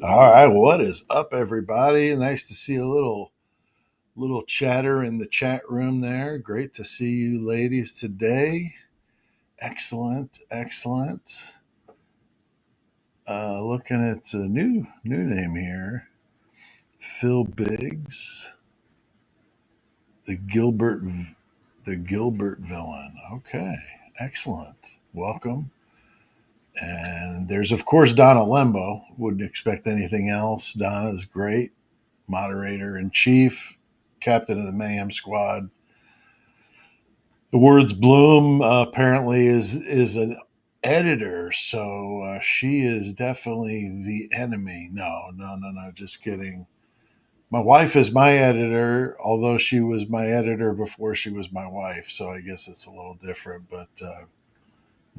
All right, what is up, everybody? Nice to see a little chatter in the chat room there. Great to see you, ladies, today. Excellent, excellent. Looking at a new name here, Phil Biggs, the Gilbert the Gilbert villain. Okay, excellent. Welcome. And there's of course Donna Lembo. Wouldn't expect anything else. Donna's great. Moderator in chief, captain of the Mayhem Squad. The words Bloom apparently is an editor, so she is definitely the enemy. No, no, no, no. Just kidding. My wife is my editor, although she was my editor before she was my wife, so I guess it's a little different. But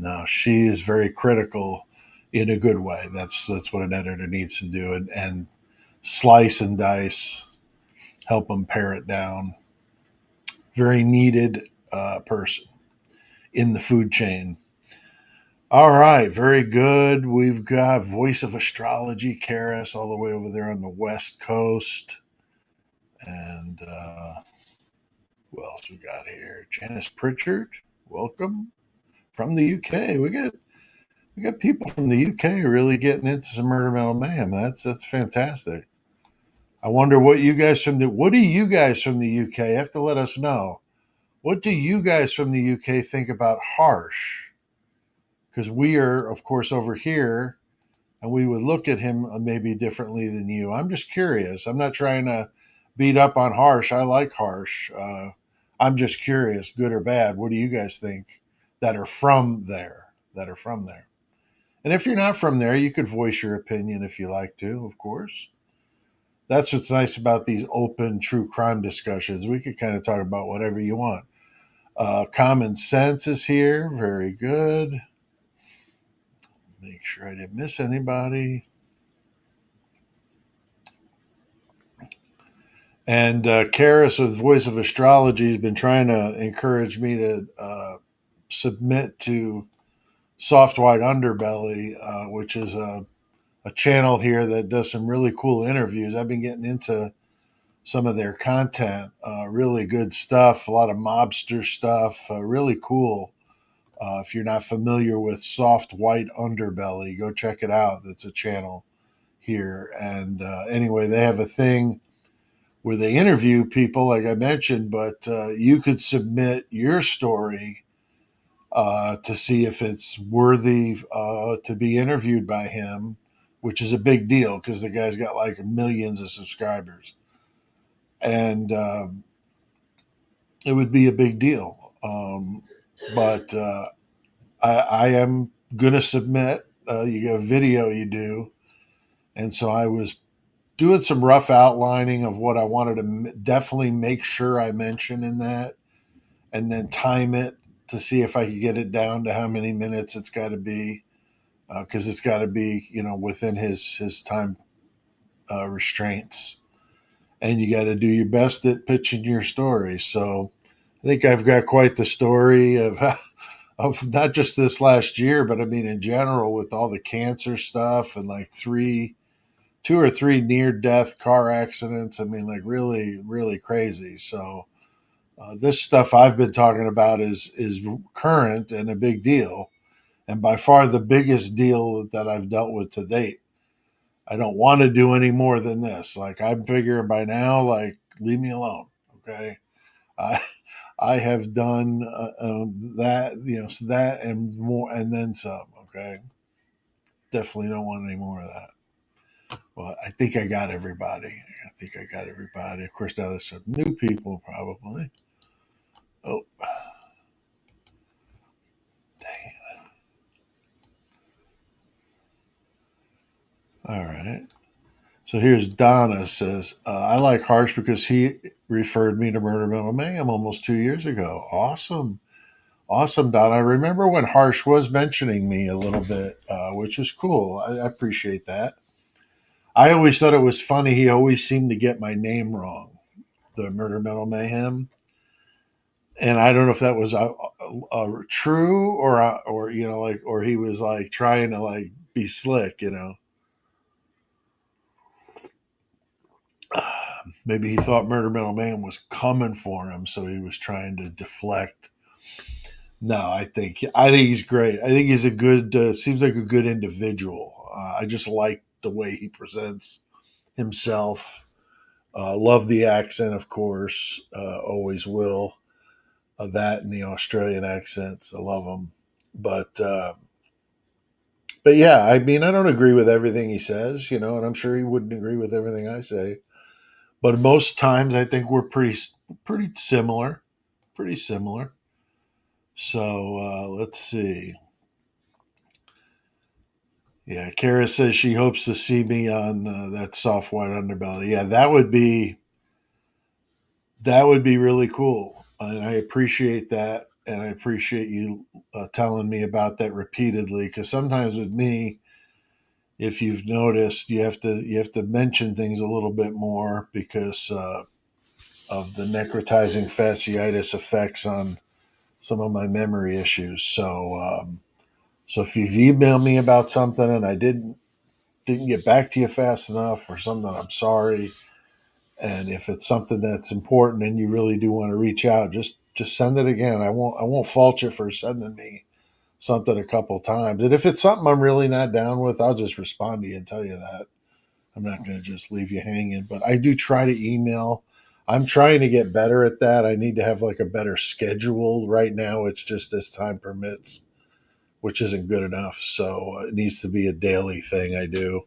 no, she is very critical in a good way. That's what an editor needs to do, and slice and dice, help them pare it down. Very needed person in the food chain. All right, very good. We've got Voice of Astrology, Karis, all the way over there on the West Coast. And who else we got here? Janice Pritchard, welcome from the UK. We got people from the UK really getting into some murder metal mayhem. That's fantastic. I wonder what do you guys from the UK have to let us know? What do you guys from the UK think about Harsh? Because we are, of course, over here, and we would look at him maybe differently than you. I'm just curious. I'm not trying to beat up on Harsh. I like Harsh. I'm just curious, good or bad. What do you guys think that are from there? That are from there. And if you're not from there, you could voice your opinion if you like to, of course. That's what's nice about these open true crime discussions. We could kind of talk about whatever you want. Common Sense is here. Very good. Make sure I didn't miss anybody. And Karis with Voice of Astrology has been trying to encourage me to submit to Soft White Underbelly, which is a channel here that does some really cool interviews. I've been getting into some of their content, really good stuff, a lot of mobster stuff, really cool. If you're not familiar with Soft White Underbelly, go check it out. It's a channel here. And anyway, they have a thing where they interview people, like I mentioned, but you could submit your story to see if it's worthy to be interviewed by him, which is a big deal because the guy's got like millions of subscribers. And it would be a big deal. But I am going to submit. You get a video you do. And so I was doing some rough outlining of what I wanted to definitely make sure I mention in that, and then time it to see if I could get it down to how many minutes it's got to be, because it's got to be within his time restraints, and you got to do your best at pitching your story. So I think I've got quite the story of of not just this last year, but I mean in general with all the cancer stuff and like two or three near death car accidents. I mean, like really, really crazy. So this stuff I've been talking about is current and a big deal, and by far the biggest deal that I've dealt with to date. I don't want to do any more than this. Like I'm figuring by now, like leave me alone. Okay, I I have done that, so that and more, and then some. Okay, definitely don't want any more of that. Well, I think I got everybody. I think I got everybody. Of course, now there's some new people probably. Oh, dang. All right. So here's Donna says, I like Harsh because he referred me to Murder Middle Mayhem almost 2 years ago. Awesome. Awesome, Donna. I remember when Harsh was mentioning me a little bit, which was cool. I appreciate that. I always thought it was funny. He always seemed to get my name wrong, the Murder Metal Mayhem. And I don't know if that was true or, or, or, he was like trying to like be slick. Maybe he thought Murder Middle Man was coming for him, so he was trying to deflect. No, I think he's great. I think he's a good. Seems like a good individual. I just like the way he presents himself. Love the accent, of course. Always will. That and the Australian accents, I love them. But but yeah, I mean, I don't agree with everything he says, and I'm sure he wouldn't agree with everything I say. But most times, I think we're pretty similar, pretty similar. So let's see. Yeah, Kara says she hopes to see me on that soft white underbelly. Yeah, that would be really cool, and I appreciate that, and I appreciate you telling me about that repeatedly. Because sometimes with me, if you've noticed, you have to mention things a little bit more because of the necrotizing fasciitis effects on some of my memory issues. So if you've emailed me about something and I didn't get back to you fast enough or something, I'm sorry. And if it's something that's important and you really do want to reach out, just send it again. I won't fault you for sending me something a couple times. And if it's something I'm really not down with, I'll just respond to you and tell you that. I'm not going to just leave you hanging. But I do try to email. I'm trying to get better at that. I need to have like a better schedule right now. It's just as time permits, which isn't good enough. So it needs to be a daily thing I do.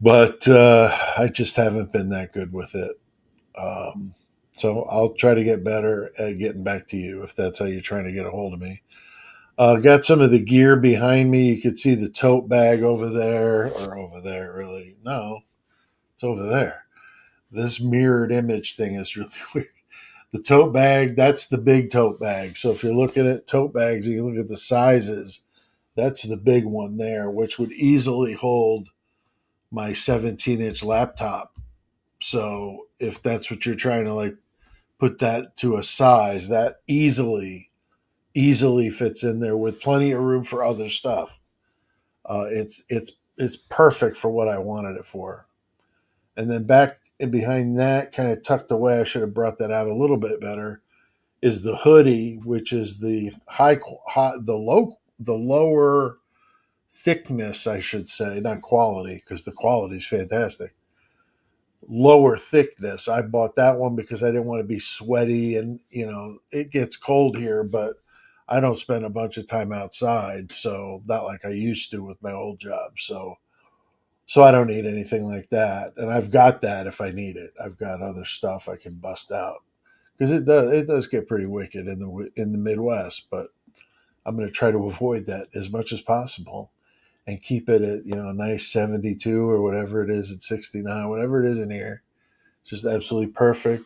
But I just haven't been that good with it. Um, so I'll try to get better at getting back to you if that's how you're trying to get a hold of me. Got some of the gear behind me. You could see the tote bag over there, or over there, really. No, it's over there. This mirrored image thing is really weird. The tote bag, that's the big tote bag. So if you're looking at tote bags, you look at the sizes, that's the big one there, which would easily hold my 17-inch laptop. So if that's what you're trying to like put that to a size, that easily fits in there with plenty of room for other stuff. It's perfect for what I wanted it for. And then back and behind that, kind of tucked away, I should have brought that out a little bit better. Is the hoodie, which is the the lower thickness, I should say, not quality, because the quality is fantastic. Lower thickness. I bought that one because I didn't want to be sweaty, and it gets cold here, but I don't spend a bunch of time outside, so not like I used to with my old job. So I don't need anything like that, and I've got that if I need it. I've got other stuff I can bust out because it does get pretty wicked in the Midwest, but I'm going to try to avoid that as much as possible and keep it at a nice 72 or whatever it is at 69, whatever it is in here. Just absolutely perfect,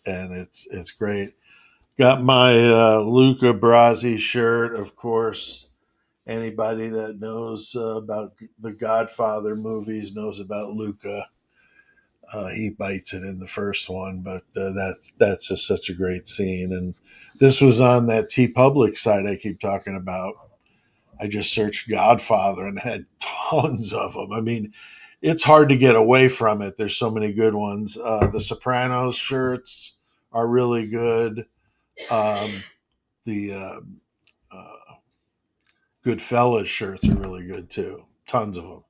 and it's great. Got my Luca Brasi shirt, of course. Anybody that knows about the Godfather movies knows about Luca. He bites it in the first one, but that's just such a great scene. And this was on that T Public site I keep talking about. I just searched Godfather and had tons of them. I mean, it's hard to get away from it. There's so many good ones. The Sopranos shirts are really good. Um, the Goodfellas shirts are really good too. Tons of them.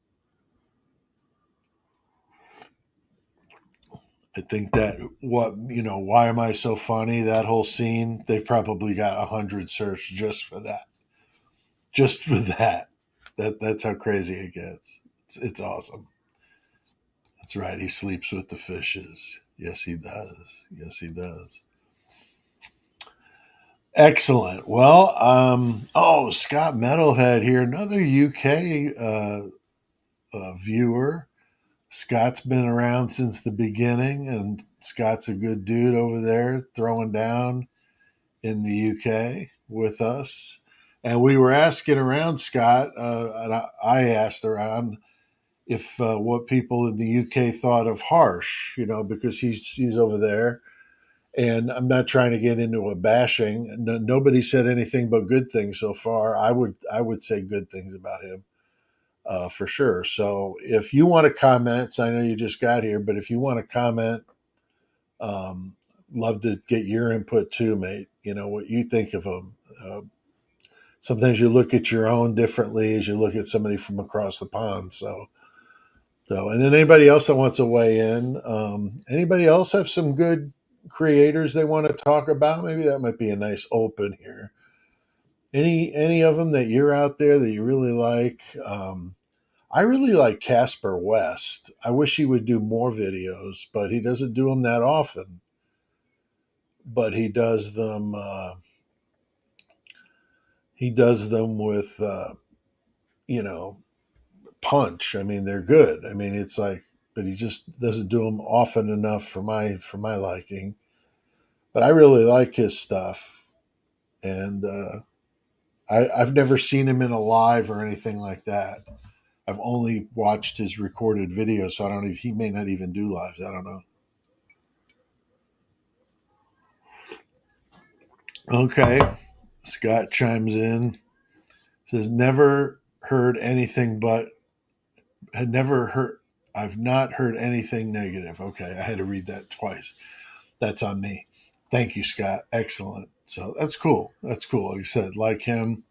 I think that why am I so funny? That whole scene, they've probably got 100 searched just for that. Just for that. That's how crazy it gets. It's awesome. That's right. He sleeps with the fishes. Yes, he does. Yes, he does. Excellent. Well, Scott Metalhead here, another UK viewer. Scott's been around since the beginning, and Scott's a good dude over there throwing down in the UK with us. And we were asking around, Scott, and I asked around if what people in the UK thought of Harsh, because he's over there. And I'm not trying to get into a bashing. Nobody said anything but good things so far. I would say good things about him. for sure. So if you want to comment, so I know you just got here, but if you want to comment, um, love to get your input too, mate. You know what you think of them. Sometimes you look at your own differently as you look at somebody from across the pond. So, and then anybody else that wants to weigh in, anybody else have some good creators they want to talk about? Maybe that might be a nice open here. Any of them that you're out there that you really like? I really like Casper West. I wish he would do more videos, but he doesn't do them that often. But he does them. He does them with you know, punch. I mean, they're good. I mean, it's like, but he just doesn't do them often enough for my liking. But I really like his stuff, and I've never seen him in a live or anything like that. I've only watched his recorded videos, so I don't know if he may not even do lives. I don't know. Okay, Scott chimes in, says never heard anything but had never heard. I've not heard anything negative. Okay, I had to read that twice. That's on me. Thank you, Scott. Excellent. So that's cool. That's cool. Like I said, like him.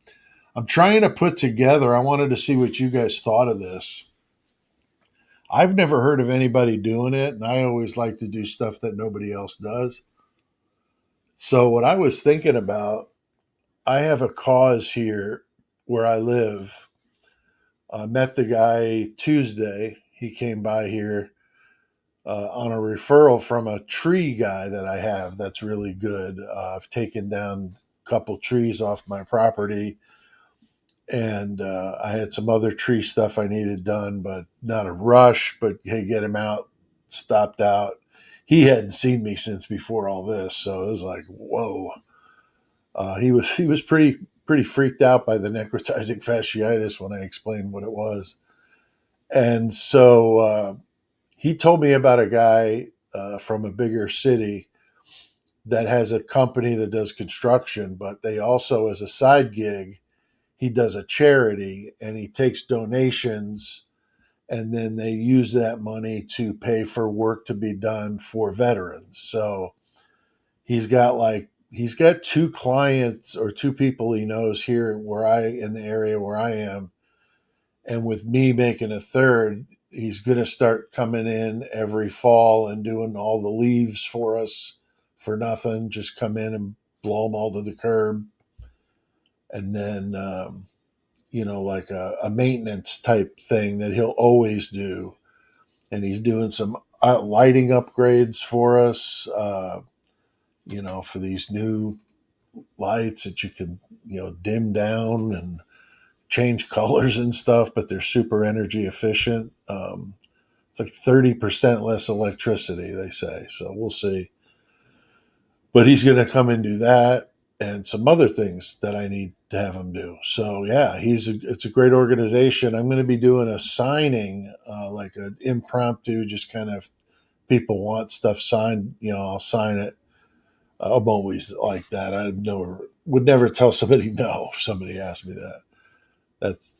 I'm trying to put together, I wanted to see what you guys thought of this. I've never heard of anybody doing it, and I always like to do stuff that nobody else does. So, what I was thinking about, I have a cause here where I live. I met the guy Tuesday. He came by here on a referral from a tree guy that I have that's really good. I've taken down a couple trees off my property, and I had some other tree stuff I needed done, but not a rush. But hey, get him out, stopped out. He hadn't seen me since before all this, so it was like, whoa. He was pretty freaked out by the necrotizing fasciitis when I explained what it was, and so he told me about a guy from a bigger city that has a company that does construction, but they also, as a side gig, he does a charity and he takes donations, and then they use that money to pay for work to be done for veterans. So he's got two clients or two people he knows here where I in the area where I am, and with me making a third, he's going to start coming in every fall and doing all the leaves for us for nothing. Just come in and blow them all to the curb, and then like a maintenance type thing that he'll always do. And he's doing some lighting upgrades for us, for these new lights that you can, dim down and change colors and stuff, but they're super energy efficient. It's like 30% less electricity, they say. So we'll see. But he's going to come and do that and some other things that I need to have him do. So yeah, it's a great organization. I'm going to be doing a signing, like an impromptu, just kind of people want stuff signed. I'll sign it. I'm always like that. Would never tell somebody no if somebody asked me that.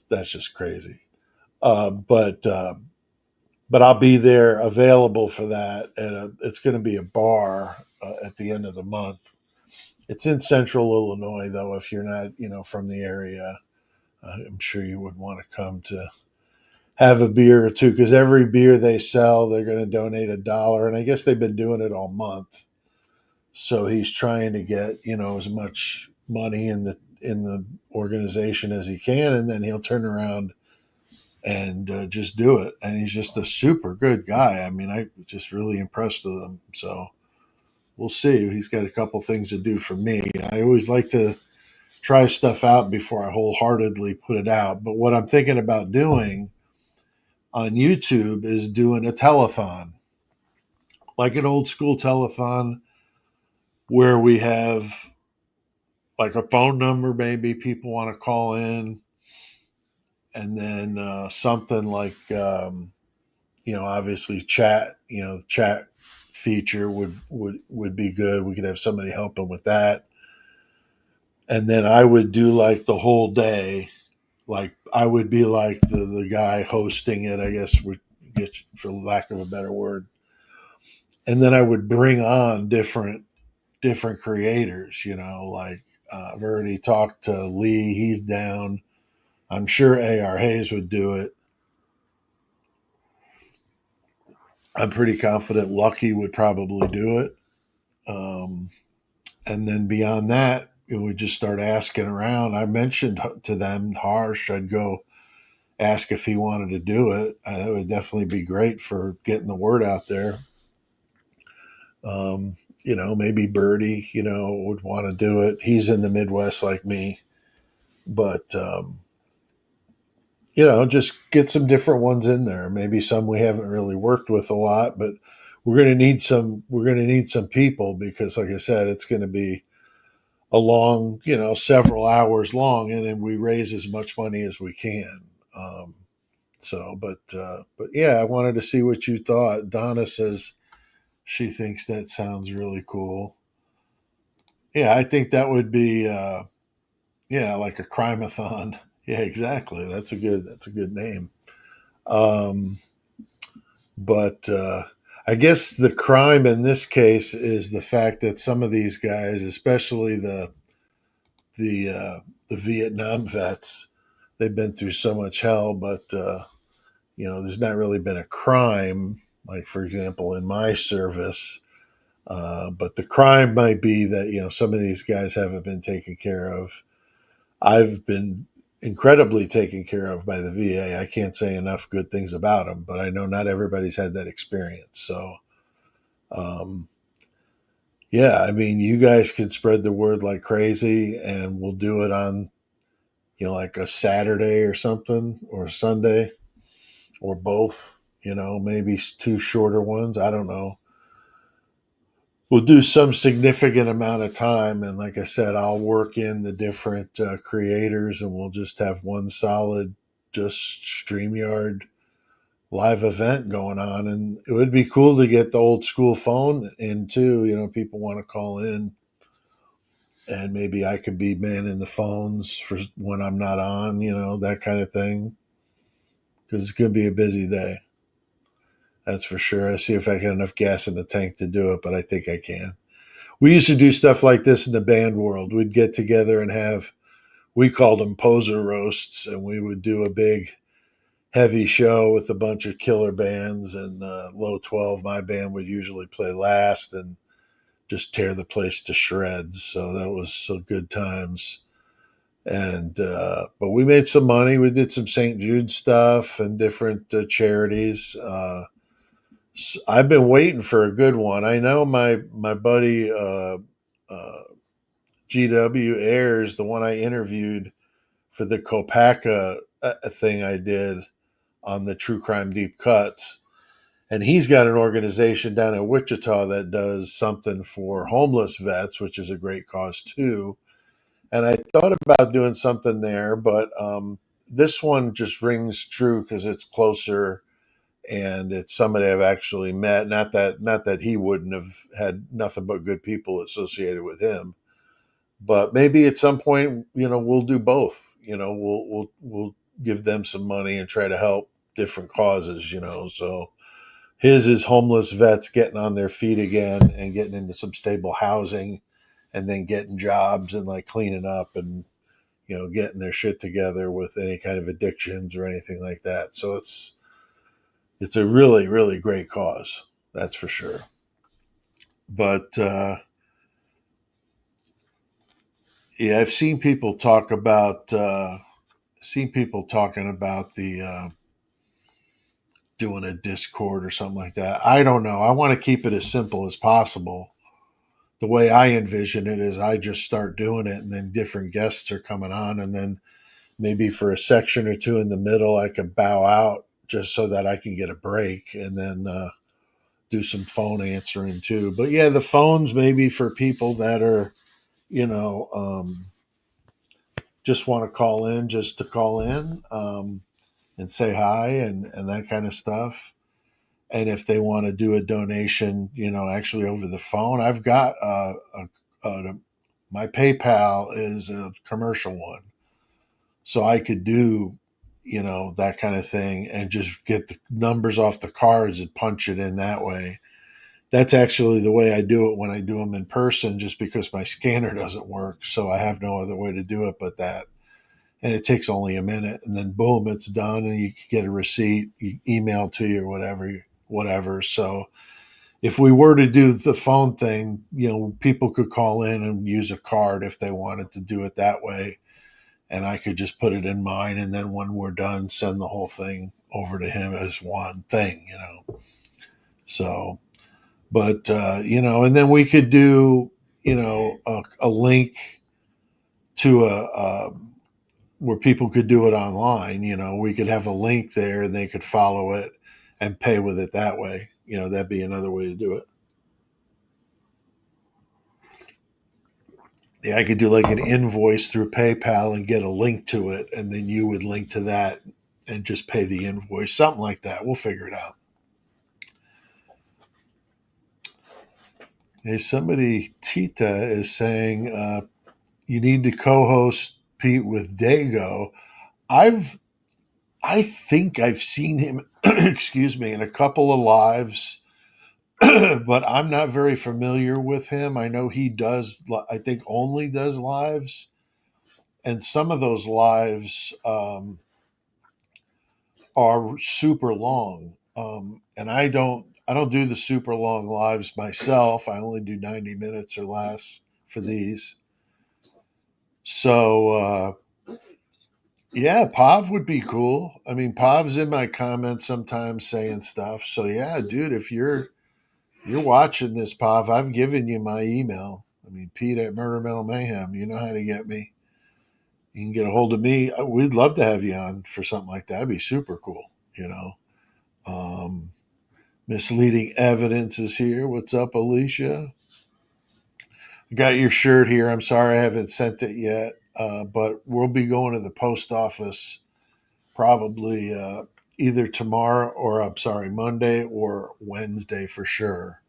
That's just crazy. But I'll be there available for that. It's going to be a bar at the end of the month. It's in central Illinois, though. If you're not, from the area, I'm sure you would want to come to have a beer or two, because every beer they sell, they're going to donate $1. And I guess they've been doing it all month. So he's trying to get, as much money in the organization as he can, and then he'll turn around and just do it. And he's just a super good guy. I mean, I was just really impressed with him. So we'll see. He's got a couple things to do for me. I always like to try stuff out before I wholeheartedly put it out. But what I'm thinking about doing on YouTube is doing a telethon, like an old school telethon where we have like a phone number, maybe people want to call in, and then something like, obviously chat, chat feature would be good. We could have somebody helping with that. And then I would do like the whole day, like I would be like the guy hosting it, I guess, would get, for lack of a better word. And then I would bring on different creators, like I've already talked to Lee, he's down. I'm sure AR Hayes would do it. I'm pretty confident Lucky would probably do it. Um, and then beyond that, we just start asking around. I mentioned to them Harsh. I'd go ask if he wanted to do it. That would definitely be great for getting the word out there. Maybe Birdie, would want to do it. He's in the Midwest like me, but just get some different ones in there. Maybe some we haven't really worked with a lot, but we're going to need some. We're going to need some people because, like I said, it's going to be a long, several hours long, and then we raise as much money as we can. But yeah, I wanted to see what you thought. Donna says she thinks that sounds really cool. Yeah, I think that would be, yeah, like a crimeathon. Yeah, exactly. That's a good name. Um, but I guess the crime in this case is the fact that some of these guys, especially the Vietnam vets, they've been through so much hell, but there's not really been a crime, like for example in my service. But the crime might be that some of these guys haven't been taken care of. I've been incredibly taken care of by the VA. I can't say enough good things about them, but I know not everybody's had that experience. So, um, yeah, I mean, you guys can spread the word like crazy, and we'll do it on like a Saturday or something, or Sunday, or both. Maybe two shorter ones. I don't know. We'll do some significant amount of time, and like I said, I'll work in the different creators, and we'll just have one solid, just StreamYard live event going on. And it would be cool to get the old school phone in too. People want to call in, and maybe I could be manning the phones for when I'm not on. That kind of thing, because it's going to be a busy day. That's for sure. I see if I get enough gas in the tank to do it, but I think I can. We used to do stuff like this in the band world. We'd get together and we called them poser roasts, and we would do a big, heavy show with a bunch of killer bands. And Low 12, my band, would usually play last and just tear the place to shreds. So that was so good times. And, but we made some money. We did some St. Jude stuff and different charities. I've been waiting for a good one. I know my buddy uh, GW Ayers, the one I interviewed for the Kopaka thing I did on the True Crime Deep Cuts, and he's got an organization down in Wichita that does something for homeless vets, which is a great cause too. And I thought about doing something there, but this one just rings true because it's closer and it's somebody I've actually met. Not that he wouldn't have had nothing but good people associated with him, but maybe at some point, we'll do both. We'll give them some money and try to help different causes. So his is homeless vets getting on their feet again and getting into some stable housing, and then getting jobs and like cleaning up and getting their shit together with any kind of addictions or anything like that. So it's a really, really great cause. That's for sure. But yeah, I've seen people talk about seen people talking about the doing a Discord or something like that. I don't know. I want to keep it as simple as possible. The way I envision it is I just start doing it, and then different guests are coming on, and then maybe for a section or two in the middle, I could bow out just so that I can get a break, and then do some phone answering too. But yeah, the phones maybe for people that are, you know, just want to call in just to call in, and say hi and that kind of stuff. And if they want to do a donation, actually over the phone, I've got my PayPal is a commercial one. So I could do, that kind of thing and just get the numbers off the cards and punch it in that way. That's actually the way I do it when I do them in person, just because my scanner doesn't work. So I have no other way to do it but that. And it takes only a minute, and then boom, it's done, and you get a receipt, you email to you or whatever. So if we were to do the phone thing, people could call in and use a card if they wanted to do it that way, and I could just put it in mine, and then when we're done, send the whole thing over to him as one thing. So, but and then we could do, a link to a where people could do it online. We could have a link there and they could follow it and pay with it that way. That'd be another way to do it. Yeah, I could do like an invoice through PayPal and get a link to it, and then you would link to that and just pay the invoice, something like that. We'll figure it out. Hey, somebody, Tita, is saying you need to co-host Pete with Dago. I've I think I've seen him, excuse me, in a couple of lives, but I'm not very familiar with him. I know he does, I think only does lives. And some of those lives are super long. And I don't do the super long lives myself. I only do 90 minutes or less for these. So, yeah, Pav would be cool. I mean, Pav's in my comments sometimes saying stuff. So yeah, dude, if you're watching this, Pav, I've given you my email. I mean, Pete at Murder Metal Mayhem. You know how to get me. You can get a hold of me. We'd love to have you on for something like that. That'd be super cool. Um, Misleading evidence is here. What's up, Alicia? I got your shirt here. I'm sorry I haven't sent it yet, but we'll be going to the post office probably either tomorrow or, I'm sorry, Monday or Wednesday for sure.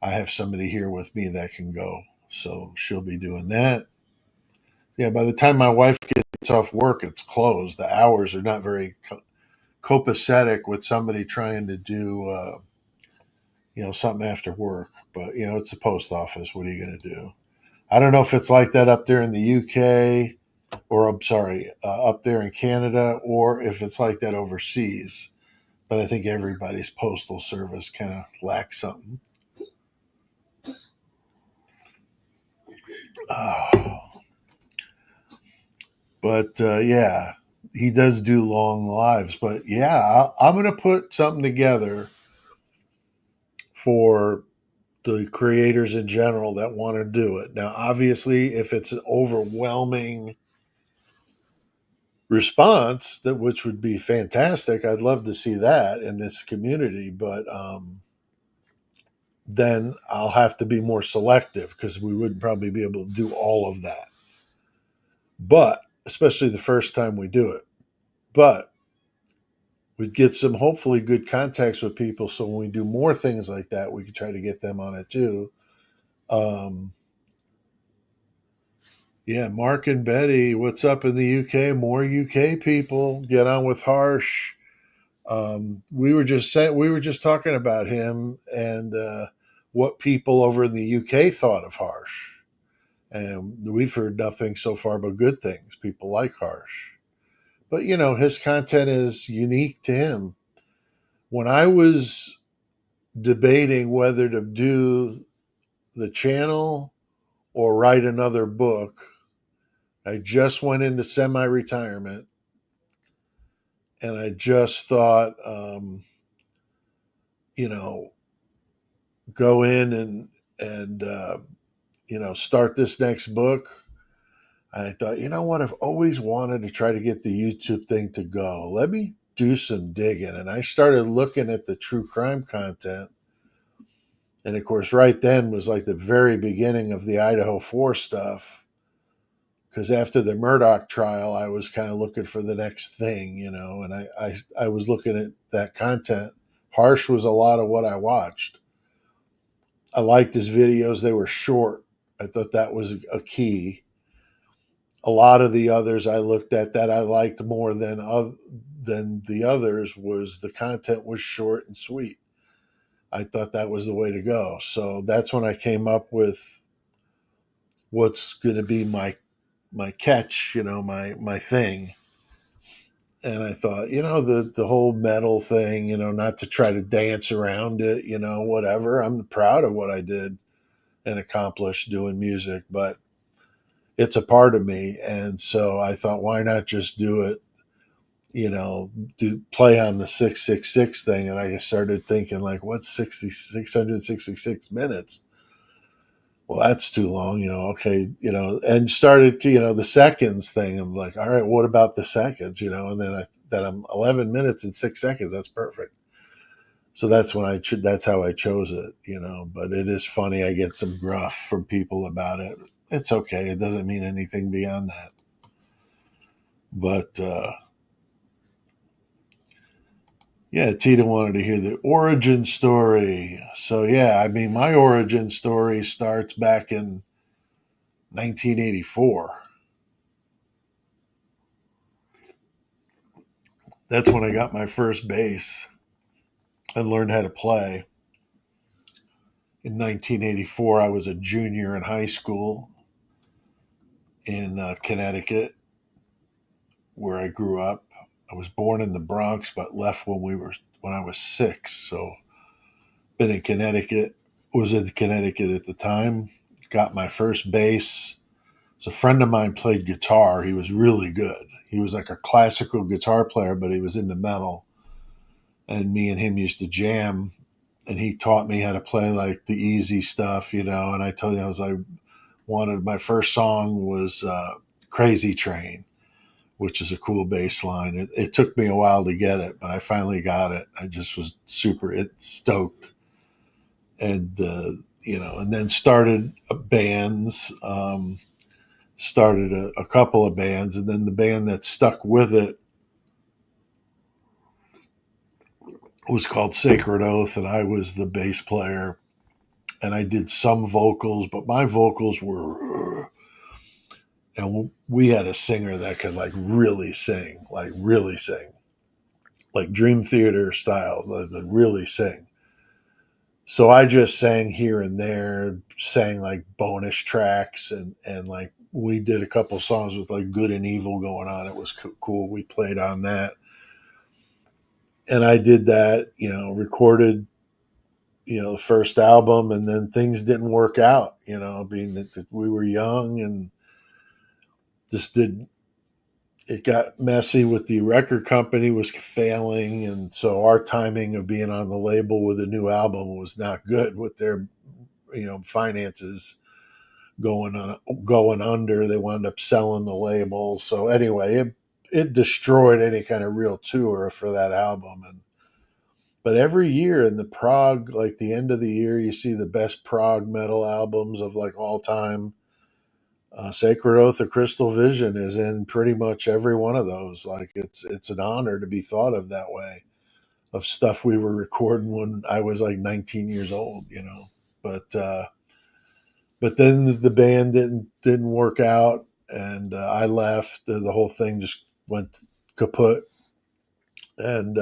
I have somebody here with me that can go. So she'll be doing that. Yeah, by the time my wife gets off work, it's closed. The hours are not very copacetic with somebody trying to do, something after work. But, it's the post office. What are you going to do? I don't know if it's like that up there in the UK, or I'm sorry, up there in Canada, or if it's like that overseas. But I think everybody's postal service kind of lacks something. Oh. But yeah, he does do long lives. But yeah, I'm going to put something together for the creators in general that want to do it. Now, obviously, if it's an overwhelming response, that which would be fantastic, I'd love to see that in this community. But then I'll have to be more selective because we wouldn't probably be able to do all of that. But especially the first time we do it. But we'd get some hopefully good contacts with people. So when we do more things like that, we could try to get them on it too. Um, yeah, Mark and Betty, what's up in the UK? More UK people get on with Harsh. We were just talking about him and what people over in the UK thought of Harsh, and we've heard nothing so far but good things. People like Harsh, but his content is unique to him. When I was debating whether to do the channel or write another book, I just went into semi-retirement, and I just thought, you know, go in and start this next book. I thought, you know what? I've always wanted to try to get the YouTube thing to go. Let me do some digging. And I started looking at the true crime content. And of course, right then was like the very beginning of the Idaho 4 stuff. Because after the Murdoch trial, I was kind of looking for the next thing, and I was looking at that content. Harsh was a lot of what I watched. I liked his videos. They were short. I thought that was a key. A lot of the others I looked at that I liked more than the others was the content was short and sweet. I thought that was the way to go. So that's when I came up with what's going to be my catch, my thing. And I thought, the whole metal thing, not to try to dance around it, whatever. I'm proud of what I did and accomplished doing music, but it's a part of me. And so I thought, why not just do it, do play on the 666 thing. And I started thinking, like, what's 666 minutes? Well, that's too long, okay, and started, the seconds thing. I'm like, all right, what about the seconds, and then I'm 11 minutes and 6 seconds. That's perfect. So that's how I chose it, but it is funny. I get some gruff from people about it. It's okay. It doesn't mean anything beyond that. But, yeah, Tita wanted to hear the origin story. So, yeah, I mean, my origin story starts back in 1984. That's when I got my first bass and learned how to play. In 1984, I was a junior in high school in Connecticut, where I grew up. I was born in the Bronx, but left when I was 6. So, been in Connecticut. Was in Connecticut at the time. Got my first bass. So, a friend of mine played guitar. He was really good. He was like a classical guitar player, but he was into metal. And me and him used to jam, and he taught me how to play like the easy stuff, and I told you, wanted my first song was Crazy Train, which is a cool bass line. It took me a while to get it, but I finally got it. I just was super stoked. And and then started bands, started a couple of bands, and then the band that stuck with it was called Sacred Oath, and I was the bass player, and I did some vocals, but my vocals were, and we had a singer that could really sing, like Dream Theater style, like really sing. So I just sang here and there, sang like bonus tracks, and like we did a couple songs with like Good and Evil going on. It was cool. We played on that, and I did that, recorded, the first album, and then things didn't work out, being that we were young and just did. It got messy with the record company was failing, and so our timing of being on the label with a new album was not good with their, finances going under. They wound up selling the label. So anyway, it destroyed any kind of real tour for that album. And but every year in the prog, like the end of the year, you see the best prog metal albums of like all time. Sacred Oath of Crystal Vision is in pretty much every one of those. Like it's an honor to be thought of that way, of stuff we were recording when I was like 19 years old, But but then the band didn't work out, and I left. The whole thing just went kaput, and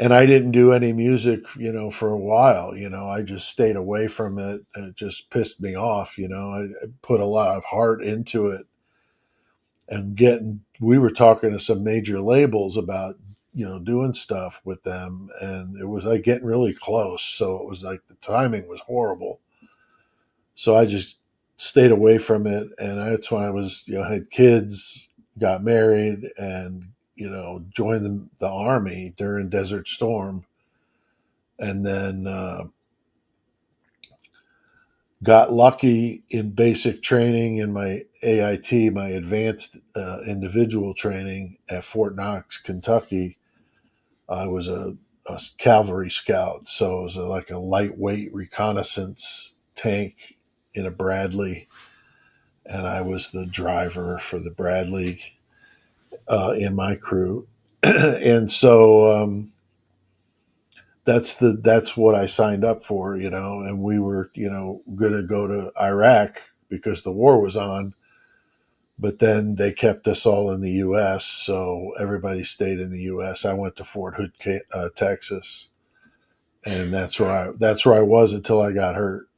and I didn't do any music, for a while. I just stayed away from it. And it just pissed me off. I put a lot of heart into it, and we were talking to some major labels about doing stuff with them, and it was like getting really close. So it was like the timing was horrible. So I just stayed away from it, and that's when I was, had kids, got married, and joined the army during Desert Storm, and then got lucky in basic training in my AIT, my advanced individual training at Fort Knox, Kentucky. I was a cavalry scout, so it was like a lightweight reconnaissance tank in a Bradley, and I was the driver for the Bradley in my crew. And so that's what I signed up for, and we were, going to go to Iraq because the war was on, But then they kept us all in the U.S., so everybody stayed in the U.S. I went to Fort Hood, Texas, and that's where I was until I got hurt.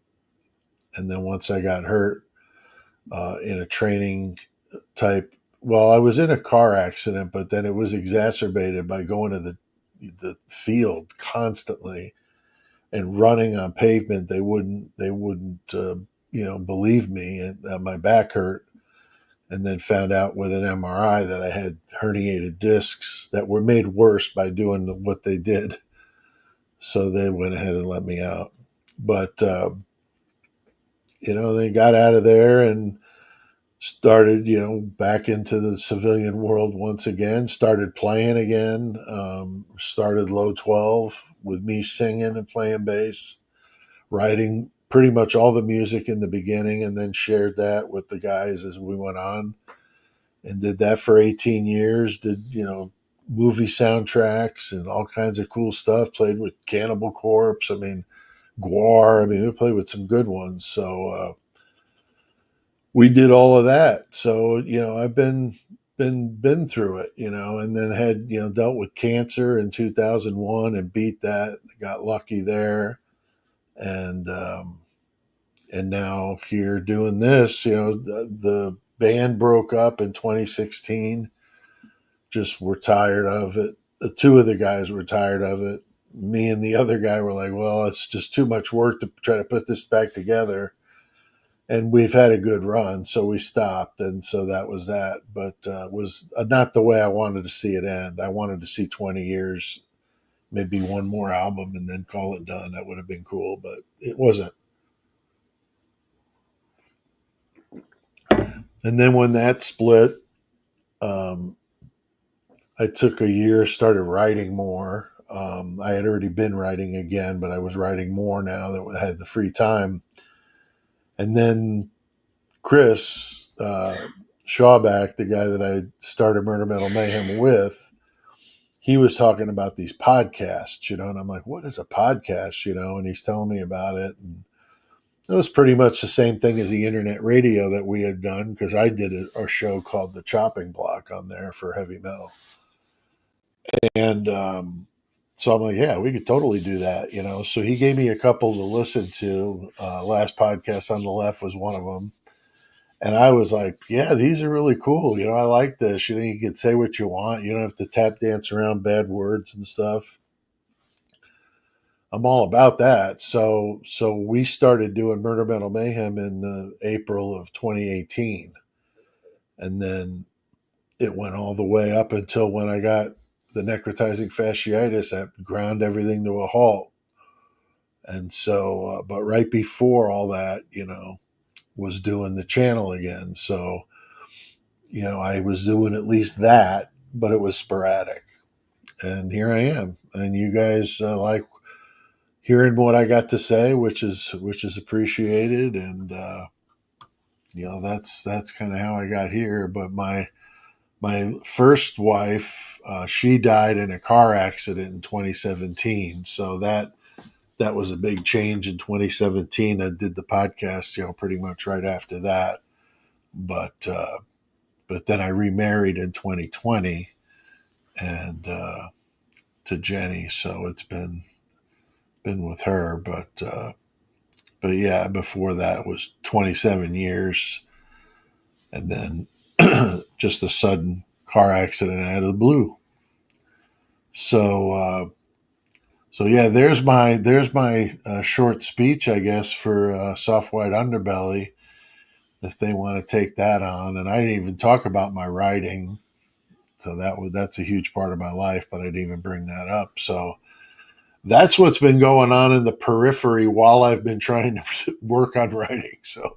And then once I got hurt in a training type, well, I was in a car accident, but then it was exacerbated by going to the field constantly and running on pavement. They wouldn't believe me, and my back hurt. And then found out with an MRI that I had herniated discs that were made worse by doing what they did. So they went ahead and let me out. But they got out of there and started, back into the civilian world once again. Started playing again. Started low 12 with me singing and playing bass, writing pretty much all the music in the beginning, and then shared that with the guys as we went on. And did that for 18 years. Did, movie soundtracks and all kinds of cool stuff. Played with Cannibal Corpse. I mean, Guar. I mean, we played with some good ones. So we did all of that. So I've been through it. And then had dealt with cancer in 2001 and beat that. Got lucky there, and now here doing this. The band broke up in 2016. Just were tired of it. The two of the guys were tired of it. Me and the other guy were like, well, it's just too much work to try to put this back together. And we've had a good run, so we stopped. And so that was that. But was not the way I wanted to see it end. I wanted to see 20 years, maybe one more album, and then call it done. That would have been cool, but it wasn't. And then when that split, um, I took a year, started writing more. I had already been writing again, but I was writing more now that I had the free time. And then Chris Shawback, the guy that I started Murder Metal Mayhem with, he was talking about these podcasts, and I'm like, what is a podcast, and he's telling me about it. And it was pretty much the same thing as the internet radio that we had done, because I did a show called The Chopping Block on there for heavy metal. And so I'm like, yeah, we could totally do that. So he gave me a couple to listen to. Last Podcast on the Left was one of them. And I was like, yeah, these are really cool. I like this. You can say what you want. You don't have to tap dance around bad words and stuff. I'm all about that. So we started doing Murder Metal Mayhem in the April of 2018. And then it went all the way up until when I got the necrotizing fasciitis that ground everything to a halt. And so, but right before all that, was doing the channel again. So, I was doing at least that, but it was sporadic. And here I am. And you guys like hearing what I got to say, which is appreciated. And, that's kind of how I got here. But my first wife, she died in a car accident in 2017. So that was a big change in 2017. I did the podcast, pretty much right after that. But then I remarried in 2020 and to Jenny. So it's been with her. But yeah, before that was 27 years, and then just a sudden car accident out of the blue. So so yeah, there's my short speech, I guess, for Soft White Underbelly, if they want to take that on. And I didn't even talk about my writing, so that's a huge part of my life, but I didn't even bring that up. So that's what's been going on in the periphery while I've been trying to work on writing. So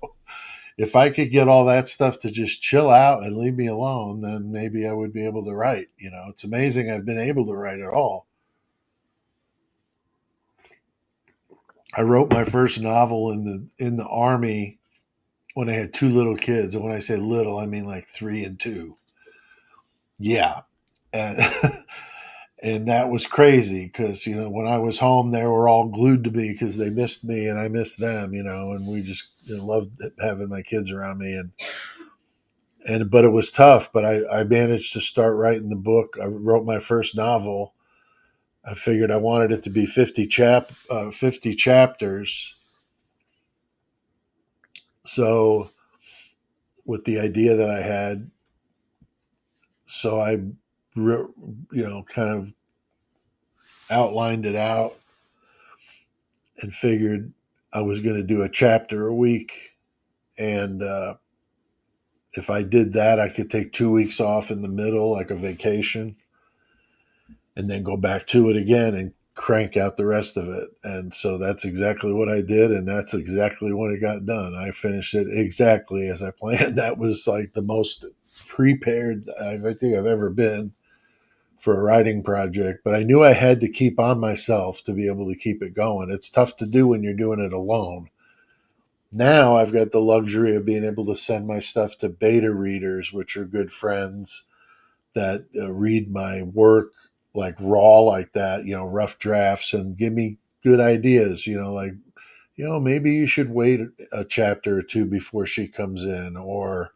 if I could get all that stuff to just chill out and leave me alone, then maybe I would be able to write. It's amazing I've been able to write at all. I wrote my first novel in the army when I had two little kids, and when I say little, I mean like 3 and 2. Yeah, and, and that was crazy because when I was home, they were all glued to me because they missed me and I missed them. And we just loved having my kids around me, but it was tough. But I managed to start writing the book. I wrote my first novel. I figured I wanted it to be 50 chapters. So with the idea that I had, so I, kind of outlined it out and figured I was going to do a chapter a week. And if I did that, I could take 2 weeks off in the middle, like a vacation, and then go back to it again and crank out the rest of it. And so that's exactly what I did. And that's exactly when it got done. I finished it exactly as I planned. That was like the most prepared I think I've ever been for a writing project, but I knew I had to keep on myself to be able to keep it going. It's tough to do when you're doing it alone. Now I've got the luxury of being able to send my stuff to beta readers, which are good friends that read my work like raw, like that, rough drafts, and give me good ideas, like, maybe you should wait a chapter or two before she comes in, or,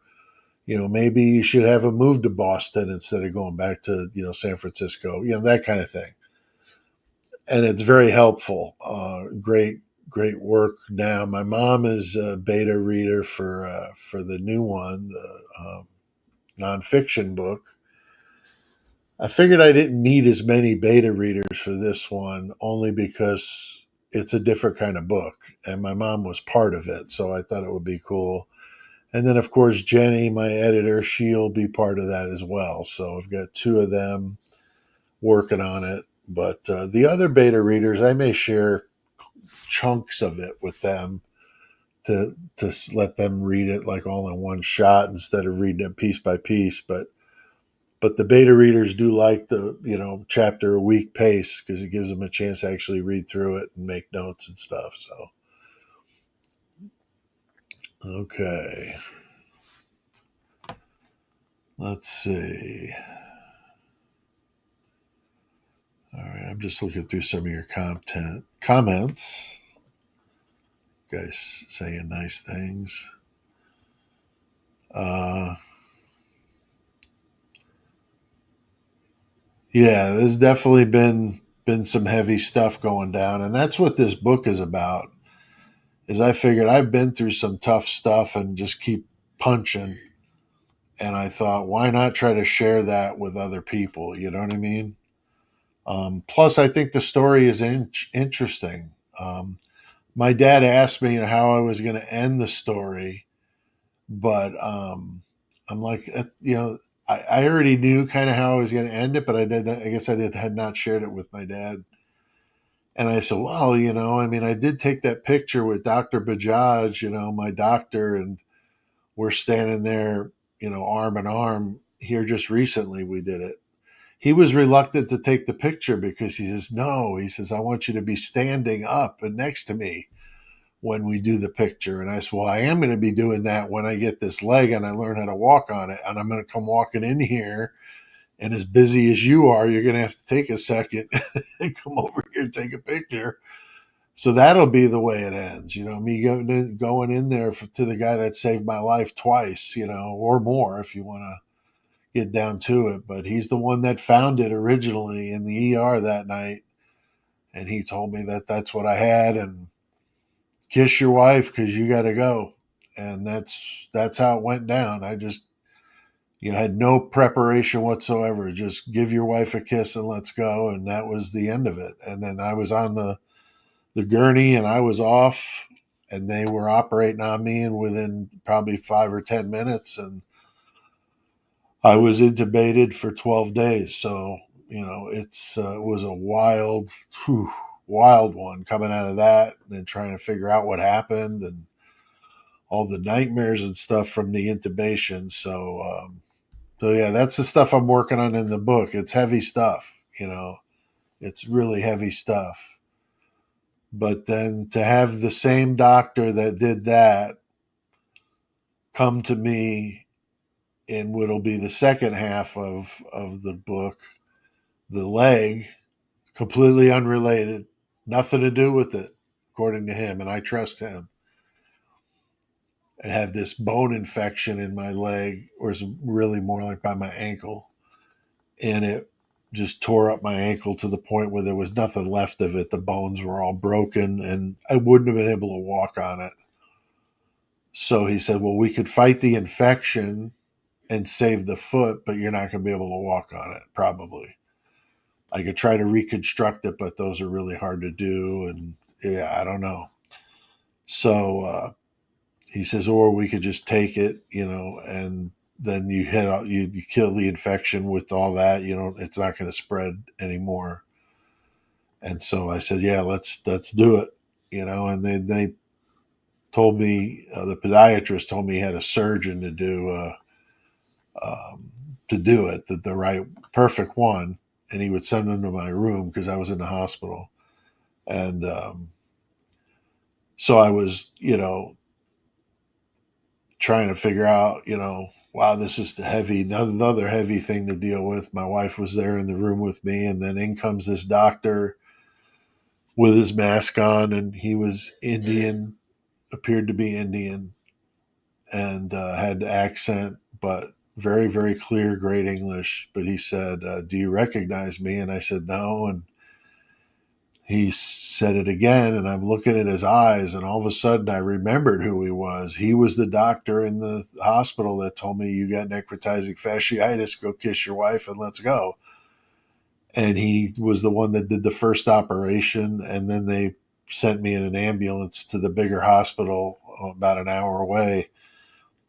maybe you should have a move to Boston instead of going back to, San Francisco, that kind of thing. And it's very helpful. Great work. Now my mom is a beta reader for the new one, the nonfiction book. I figured I didn't need as many beta readers for this one, only because it's a different kind of book, and my mom was part of it, so I thought it would be cool. And then, of course, Jenny, my editor, she'll be part of that as well. So I've got two of them working on it. But the other beta readers, I may share chunks of it with them to let them read it like all in one shot instead of reading it piece by piece. But the beta readers do like the chapter a week pace because it gives them a chance to actually read through it and make notes and stuff. So okay, let's see. All right, I'm just looking through some of your comments. Guys saying nice things. Uh, yeah, there's definitely been some heavy stuff going down, and that's what this book is about. Is I figured I've been through some tough stuff and just keep punching, and I thought, why not try to share that with other people? You know what I mean? Plus, I think the story is interesting. My dad asked me how I was going to end the story, but I'm like, I already knew kind of how I was going to end it, but I guess had not shared it with my dad. And I said, well, I mean, I did take that picture with Dr. Bajaj, my doctor, and we're standing there, arm in arm here just recently. We did it. He was reluctant to take the picture because he says, no, he says, I want you to be standing up and next to me when we do the picture. And I said, well, I am going to be doing that when I get this leg and I learn how to walk on it. And I'm going to come walking in here. And as busy as you are, you're going to have to take a second and come over here and take a picture. So that'll be the way it ends. Me going in there to the guy that saved my life twice, or more if you want to get down to it. But he's the one that found it originally in the ER that night. And he told me that that's what I had. And kiss your wife because you got to go. And that's how it went down. I just had no preparation whatsoever. Just give your wife a kiss and let's go. And that was the end of it. And then I was on the gurney and I was off, and they were operating on me, and within probably 5 or 10 minutes, and I was intubated for 12 days. So it was a wild one coming out of that, and then trying to figure out what happened and all the nightmares and stuff from the intubation. So yeah, that's the stuff I'm working on in the book. It's heavy stuff. It's really heavy stuff. But then to have the same doctor that did that come to me in what'll be the second half of the book, the leg, completely unrelated, nothing to do with it, according to him, and I trust him. I had this bone infection in my leg, or it's really more like by my ankle, and it just tore up my ankle to the point where there was nothing left of it. The bones were all broken, and I wouldn't have been able to walk on it. So he said, well, we could fight the infection and save the foot, but you're not going to be able to walk on it, probably. I could try to reconstruct it, but those are really hard to do. And yeah, I don't know. So he says, or we could just take it, and then you hit out, you kill the infection with all that, it's not going to spread anymore. And so I said, yeah, let's do it, and they told me, the podiatrist told me he had a surgeon um, to do it, the right perfect one, and he would send them to my room because I was in the hospital. And so I was, trying to figure out, wow, this is the another heavy thing to deal with. My wife was there in the room with me, and then in comes this doctor with his mask on, and he was Indian, appeared to be Indian, and had the accent, but very, very clear, great English. But he said, do you recognize me? And I said, no. And he said it again, and I'm looking at his eyes, and all of a sudden I remembered who he was. He was the doctor in the hospital that told me, you got necrotizing fasciitis, go kiss your wife and let's go. And he was the one that did the first operation, and then they sent me in an ambulance to the bigger hospital about an hour away.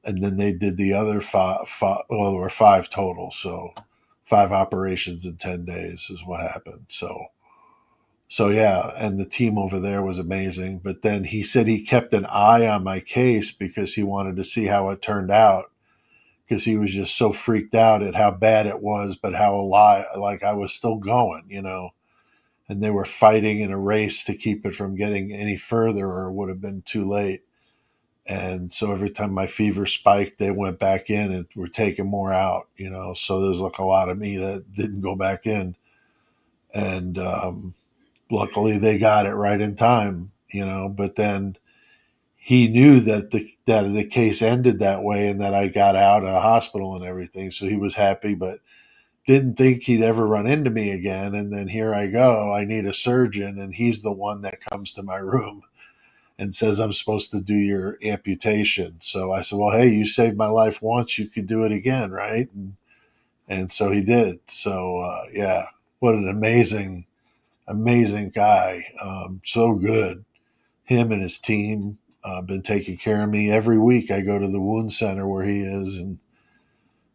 And then they did the other well, there were five total. So 5 operations in 10 days is what happened. So yeah, and the team over there was amazing. But then he said he kept an eye on my case because he wanted to see how it turned out, because he was just so freaked out at how bad it was, but how alive, like I was still going. And they were fighting in a race to keep it from getting any further, or it would have been too late. And so every time my fever spiked, they went back in and were taking more out. So there's like a lot of me that didn't go back in. And luckily they got it right in time. But then he knew that the case ended that way, and that I got out of the hospital and everything. So he was happy, but didn't think he'd ever run into me again. And then here I go. I need a surgeon, and he's the one that comes to my room and says I'm supposed to do your amputation. So I said, well, hey, you saved my life once, you could do it again, right? And so he did. So yeah, what an amazing guy. So good. Him and his team been taking care of me. Every week I go to the wound center where he is, and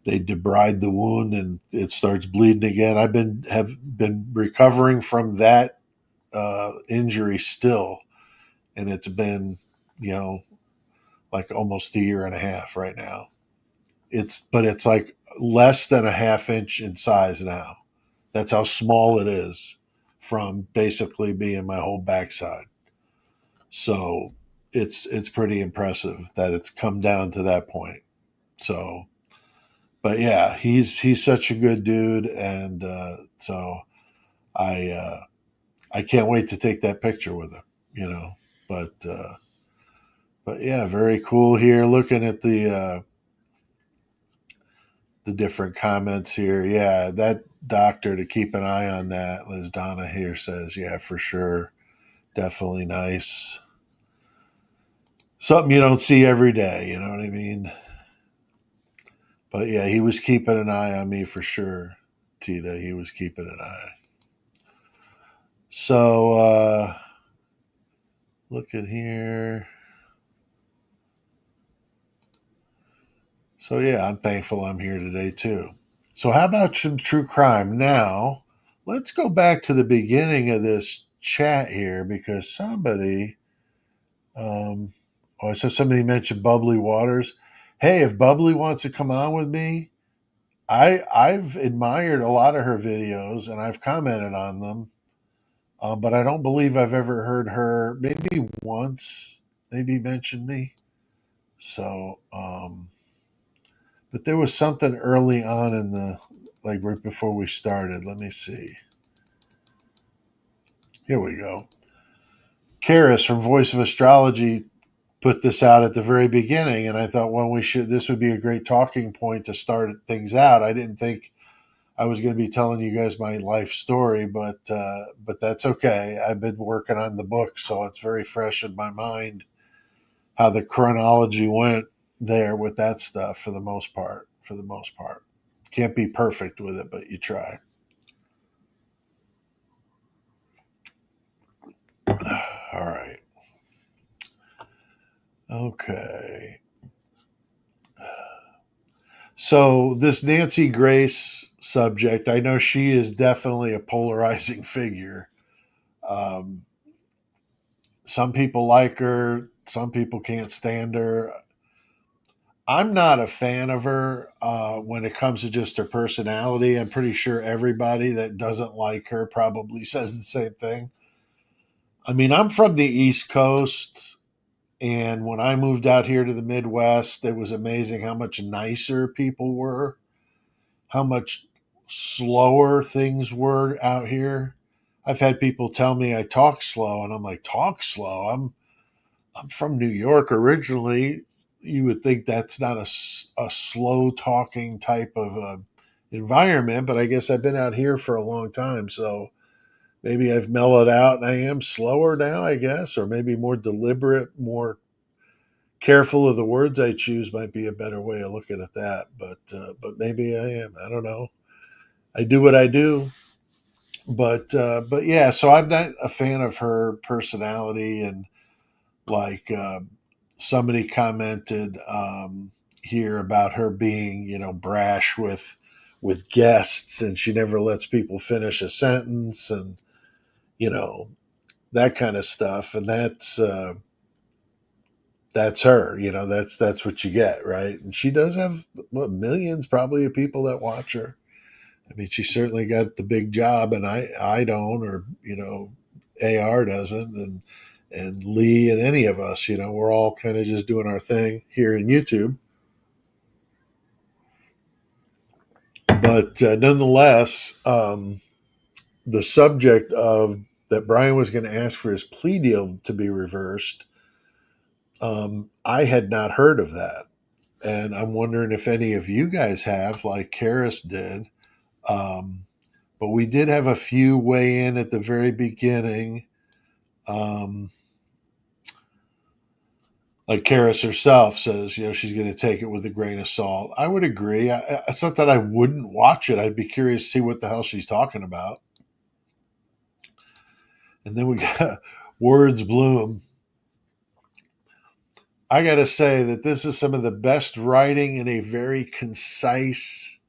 they debride the wound and it starts bleeding again. Have been recovering from that injury still, and it's been, you know like almost a year and a half right now. It's like less than a half inch in size now. That's how small it is from basically being my whole backside. So it's pretty impressive that it's come down to that point. So, but yeah, he's such a good dude, and so I can't wait to take that picture with him. You know, but but yeah, very cool here. Looking at the different comments here. Yeah, that doctor, to keep an eye on that, as Donna here says. Yeah, for sure. Definitely nice. Something you don't see every day, you know what I mean? But yeah, he was keeping an eye on me for sure, Tita. He was keeping an eye. So, look at here. So yeah, I'm thankful I'm here today too. So how about some true crime? Now, let's go back to the beginning of this chat here, because um, I saw somebody mentioned Bubbly Waters. Hey, if Bubbly wants to come on with me, I've admired a lot of her videos and I've commented on them, but I don't believe I've ever heard her. Maybe once, maybe mention me. So, but there was something early on in the, like right before we started. Let me see. Here we go. Karis from Voice of Astrology put this out at the very beginning, and I thought, well, this would be a great talking point to start things out. I didn't think I was going to be telling you guys my life story, but that's okay. I've been working on the book, so it's very fresh in my mind how the chronology went there with that stuff for the most part. For the most part, can't be perfect with it, but you try. All right. Okay. So this Nancy Grace subject, I know she is definitely a polarizing figure. Um, some people like her, some people can't stand her. I'm not a fan of her when it comes to just her personality. I'm pretty sure everybody that doesn't like her probably says the same thing. I mean, I'm from the East Coast, and when I moved out here to the Midwest, it was amazing how much nicer people were, how much slower things were out here. I've had people tell me I talk slow, and I'm like, talk slow? I'm from New York originally. You would think that's not a slow talking type of environment, but I guess I've been out here for a long time, so maybe I've mellowed out and I am slower now, I guess, or maybe more deliberate, more careful of the words I choose might be a better way of looking at that. But maybe I am. I don't know. I do what I do, but yeah. So I'm not a fan of her personality, and like somebody commented here about her being, brash with guests, and she never lets people finish a sentence, and you know that kind of stuff, and that's her. That's what you get, right? And she does have what, millions probably of people that watch her. I mean, she certainly got the big job, and I don't, or AR doesn't, and Lee and any of us, we're all kind of just doing our thing here in YouTube. But nonetheless, the subject of that Brian was going to ask for his plea deal to be reversed, I had not heard of that, and I'm wondering if any of you guys have, like Karis did. Um, but we did have a few weigh in at the very beginning. Um, like Karis herself says, she's going to take it with a grain of salt. I would agree. It's not that I wouldn't watch it. I'd be curious to see what the hell she's talking about. And then we got Words Bloom. I got to say that this is some of the best writing in a very concise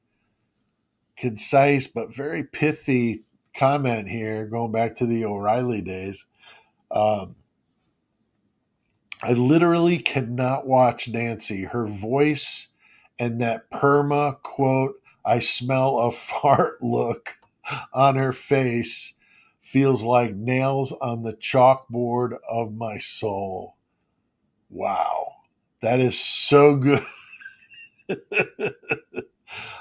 but very pithy comment here, going back to the O'Reilly days. Um, I literally cannot watch Nancy. Her voice and that perma quote, I smell a fart look on her face feels like nails on the chalkboard of my soul. Wow. That is so good.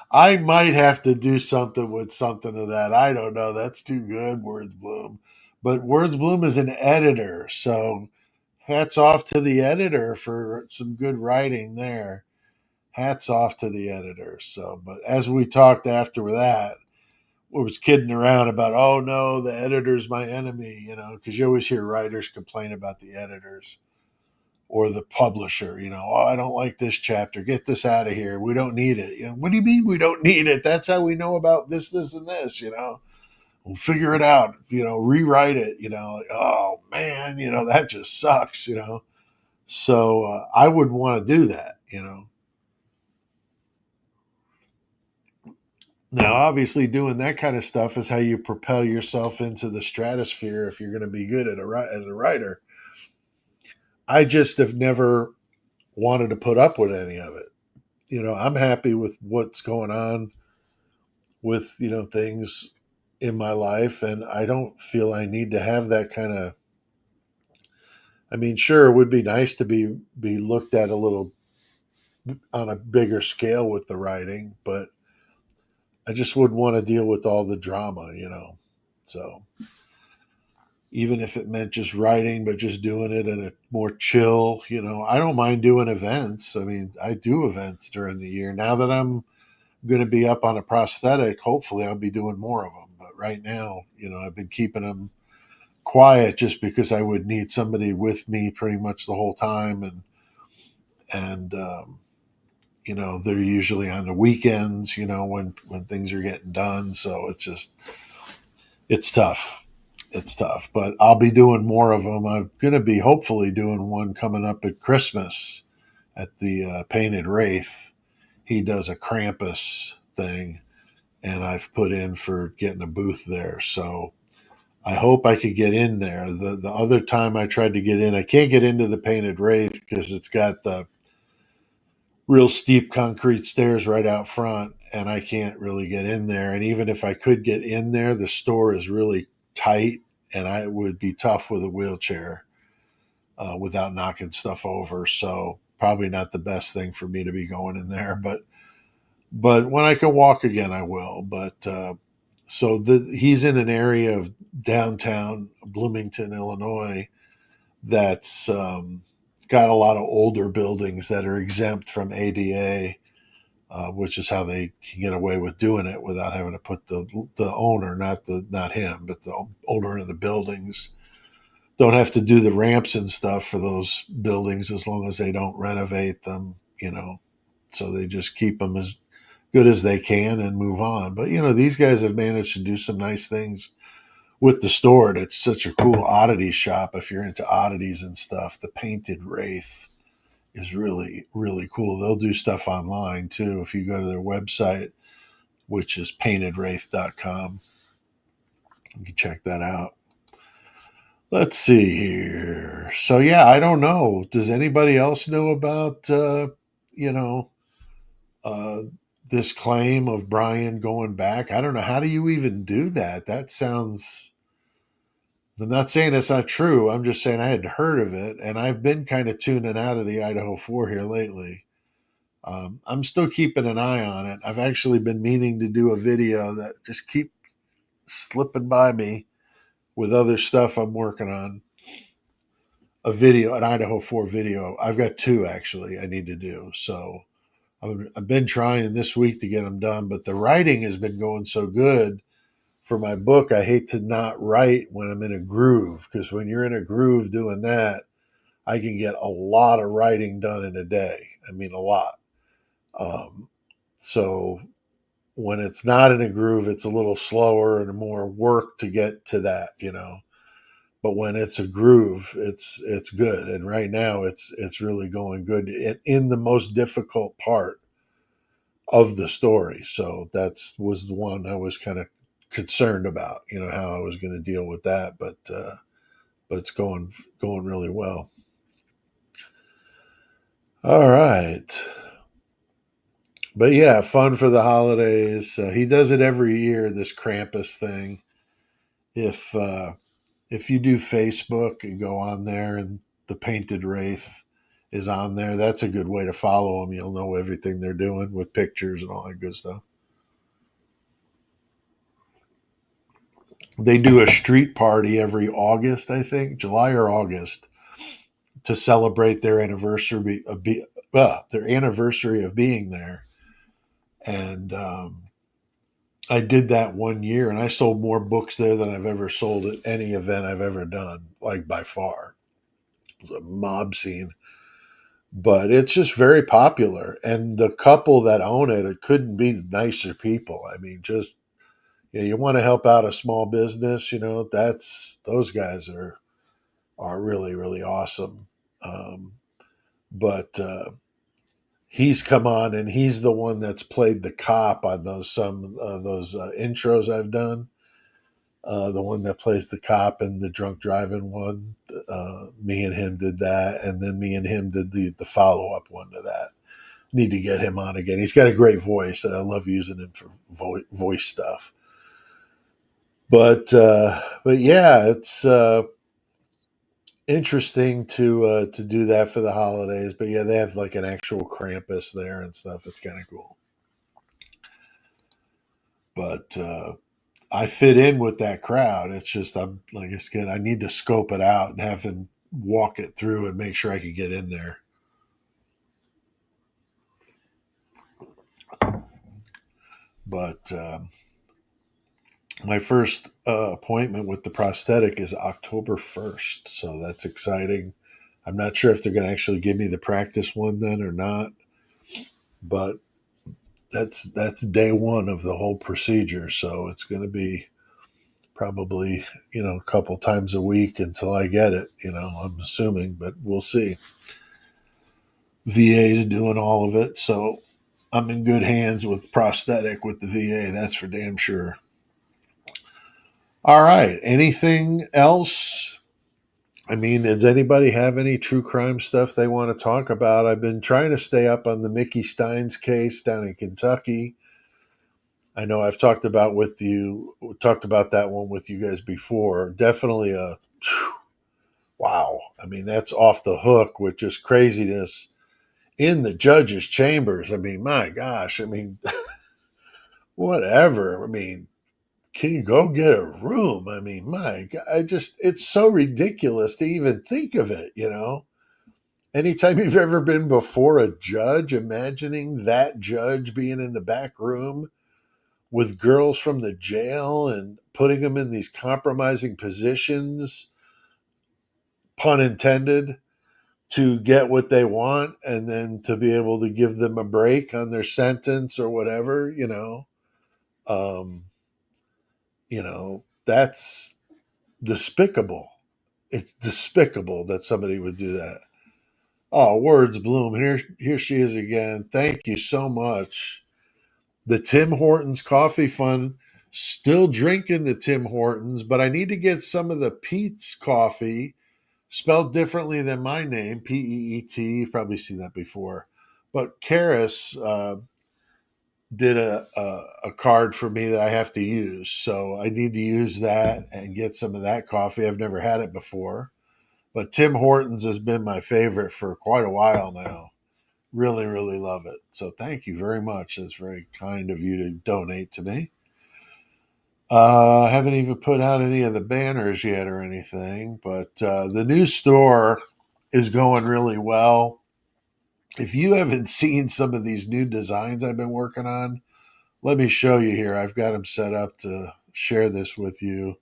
I might have to do something with something of that. I don't know. That's too good, Words Bloom. But Words Bloom is an editor, so hats off to the editor for some good writing there. Hats off to the editor. So, but as we talked after that, we was kidding around about, oh no, the editor's my enemy, because you always hear writers complain about the editors or the publisher, oh, I don't like this chapter. Get this out of here. We don't need it. What do you mean we don't need it? That's how we know about this, this, and this. We'll figure it out, rewrite it, like, oh man, that just sucks. So I would want to do that. Now, obviously, doing that kind of stuff is how you propel yourself into the stratosphere if you're going to be good as a writer. I just have never wanted to put up with any of it. I'm happy with what's going on with things in my life, and I don't feel I need to have that kind of. I mean, sure, it would be nice to be looked at a little on a bigger scale with the writing, but I just wouldn't want to deal with all the drama. So even if it meant just writing, but just doing it at a more chill. I don't mind doing events. I mean, I do events during the year. Now that I'm going to be up on a prosthetic, hopefully I'll be doing more of them. But right now, I've been keeping them quiet just because I would need somebody with me pretty much the whole time, and they're usually on the weekends, when things are getting done. So it's tough. It's tough, but I'll be doing more of them. I'm going to be hopefully doing one coming up at Christmas at the Painted Wraith. He does a Krampus thing, and I've put in for getting a booth there. So I hope I could get in there. The other time I tried to get in, I can't get into the Painted Wraith because it's got the real steep concrete stairs right out front, and I can't really get in there. And even if I could get in there, the store is really tight, and I would be tough with a wheelchair without knocking stuff over. So probably not the best thing for me to be going in there. But when I can walk again, I will. But he's in an area of downtown Bloomington, Illinois, that's got a lot of older buildings that are exempt from ADA, which is how they can get away with doing it without having to put the owner, not him, but the owner of the buildings, don't have to do the ramps and stuff for those buildings as long as they don't renovate them. So they just keep them as good as they can and move on. But these guys have managed to do some nice things with the store. And it's such a cool oddity shop if you're into oddities and stuff. The Painted Wraith is really, really cool. They'll do stuff online too. If you go to their website, which is paintedwraith.com, you can check that out. Let's see here. So yeah, I don't know. Does anybody else know about you know uh, this claim of Brian going back? I don't know. How do you even do that? That sounds. I'm not saying it's not true. I'm just saying I had heard of it, and I've been kind of tuning out of the Idaho 4 here lately. I'm still keeping an eye on it. I've actually been meaning to do a video that just keep slipping by me with other stuff I'm working on. An Idaho 4 video. I've got two actually I need to do. So I've been trying this week to get them done, but the writing has been going so good for my book. I hate to not write when I'm in a groove, because when you're in a groove doing that, I can get a lot of writing done in a day. I mean, a lot. So when it's not in a groove, it's a little slower and more work to get to that. But when it's a groove, it's good. And right now, it's really going good in the most difficult part of the story. So was the one I was kind of concerned about. How I was going to deal with that, but it's going really well. All right. But yeah, fun for the holidays. He does it every year, this Krampus thing. If if you do Facebook and go on there and the Painted Wraith is on there, that's a good way to follow them. You'll know everything they're doing with pictures and all that good stuff. They do a street party every August, I think, July or August, to celebrate their anniversary of being there. And I did that one year, and I sold more books there than I've ever sold at any event I've ever done, like by far. It was a mob scene, but it's just very popular. And the couple that own it couldn't be nicer people. I mean, just you want to help out a small business, that's those guys are really, really awesome. Um, but he's come on, and he's the one that's played the cop on those intros I've done. The one that plays the cop in the drunk driving one. Me and him did that, and then me and him did the follow up one to that. Need to get him on again. He's got a great voice. I love using him for voice stuff. But yeah, it's interesting to do that for the holidays. But yeah, they have like an actual Krampus there and stuff. It's kind of cool. But I fit in with that crowd. It's just I'm like I said, I need to scope it out and have him walk it through and make sure I can get in there. But my first appointment with the prosthetic is October 1st, so that's exciting. I'm not sure if they're going to actually give me the practice one then or not, but that's day one of the whole procedure. So it's going to be probably a couple times a week until I get it. I'm assuming, but we'll see. VA is doing all of it, so I'm in good hands with prosthetic with the VA. That's for damn sure. All right. Anything else? I mean, does anybody have any true crime stuff they want to talk about? I've been trying to stay up on the Mickey Steins case down in Kentucky. I know I've talked about that one with you guys before. Definitely a wow. I mean, that's off the hook with just craziness in the judge's chambers. I mean, my gosh. I mean, whatever. I mean, can you go get a room? I mean, my God, it's so ridiculous to even think of it. Anytime you've ever been before a judge, imagining that judge being in the back room with girls from the jail and putting them in these compromising positions, pun intended, to get what they want and then to be able to give them a break on their sentence or whatever. Um, that's despicable. It's despicable that somebody would do that. Oh, words bloom. Here she is again. Thank you so much. The Tim Hortons Coffee Fund. Still drinking the Tim Hortons, but I need to get some of the Pete's coffee, spelled differently than my name, Peet. You've probably seen that before. But Karis did a card for me that I have to use. So I need to use that and get some of that coffee. I've never had it before. But Tim Hortons has been my favorite for quite a while now. Really, really love it. So thank you very much. It's very kind of you to donate to me. I haven't even put out any of the banners yet or anything, but the new store is going really well. If you haven't seen some of these new designs I've been working on, let me show you here. I've got them set up to share this with you.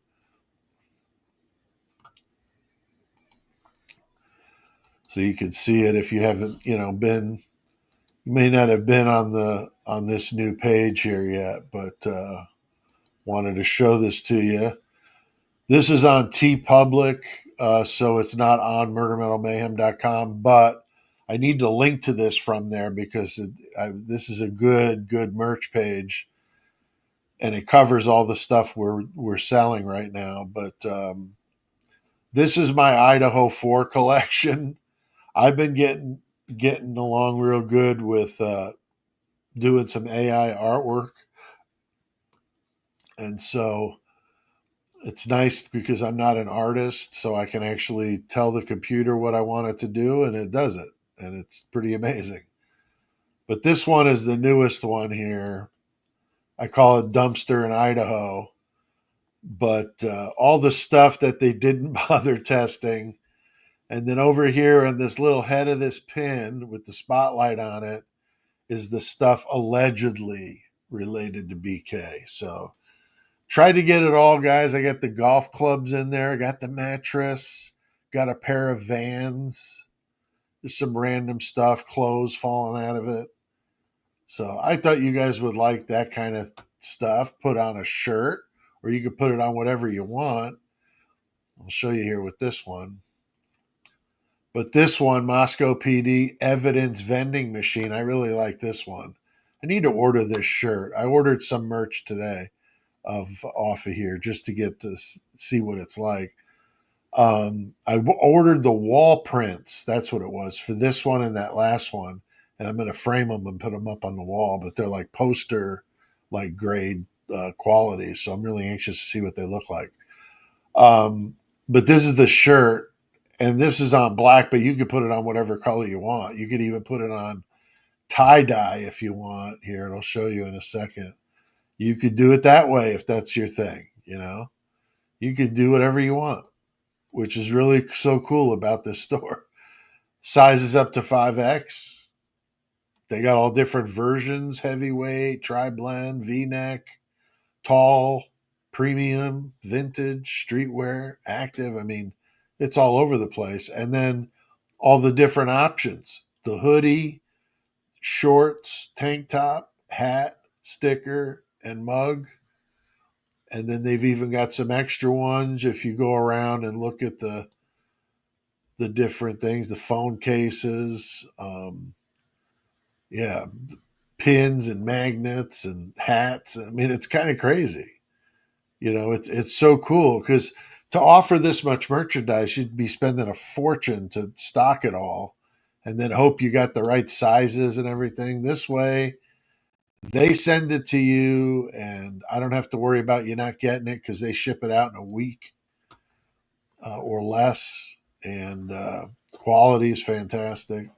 So you can see it if you haven't, been you may not have been on this new page here yet, but wanted to show this to you. This is on T Public, so it's not on murdermetalmayhem.com, but I need to link to this from there because this is a good merch page, and it covers all the stuff we're selling right now. But this is my Idaho 4 collection. I've been getting along real good with doing some AI artwork, and so it's nice because I'm not an artist, so I can actually tell the computer what I want it to do, and it does it, and it's pretty amazing. But this one is the newest one here. I call it Dumpster in Idaho, but all the stuff that they didn't bother testing. And then over here on this little head of this pin with the spotlight on it is the stuff allegedly related to BK. So tried to get it all, guys. I got the golf clubs in there. I got the mattress. Got a pair of Vans. Just some random stuff, clothes falling out of it. So I thought you guys would like that kind of stuff. Put on a shirt, or you could put it on whatever you want. I'll show you here with this one. But this one, Moscow PD evidence vending machine, I really like this one. I need to order this shirt. I ordered some merch today off of here just to get to see what it's like. I ordered the wall prints. That's what it was for this one and that last one, and I'm going to frame them and put them up on the wall. But they're like poster, like grade quality. So I'm really anxious to see what they look like. But this is the shirt, and this is on black. But you could put it on whatever color you want. You could even put it on tie dye if you want. Here, it'll show you in a second. You could do it that way if that's your thing, you know. You could do whatever you want, which is really so cool about this store. Sizes up to 5X. They got all different versions: heavyweight, tri blend, v neck, tall, premium, vintage, streetwear, active. I mean, it's all over the place. And then all the different options: the hoodie, shorts, tank top, hat, sticker, and mug. And then they've even got some extra ones if you go around and look at the different things, the phone cases, yeah, pins and magnets and hats. I mean, it's kind of crazy. It's so cool because to offer this much merchandise, you'd be spending a fortune to stock it all, and then hope you got the right sizes and everything. This way, they send it to you, and I don't have to worry about you not getting it because they ship it out in a week or less, and quality is fantastic.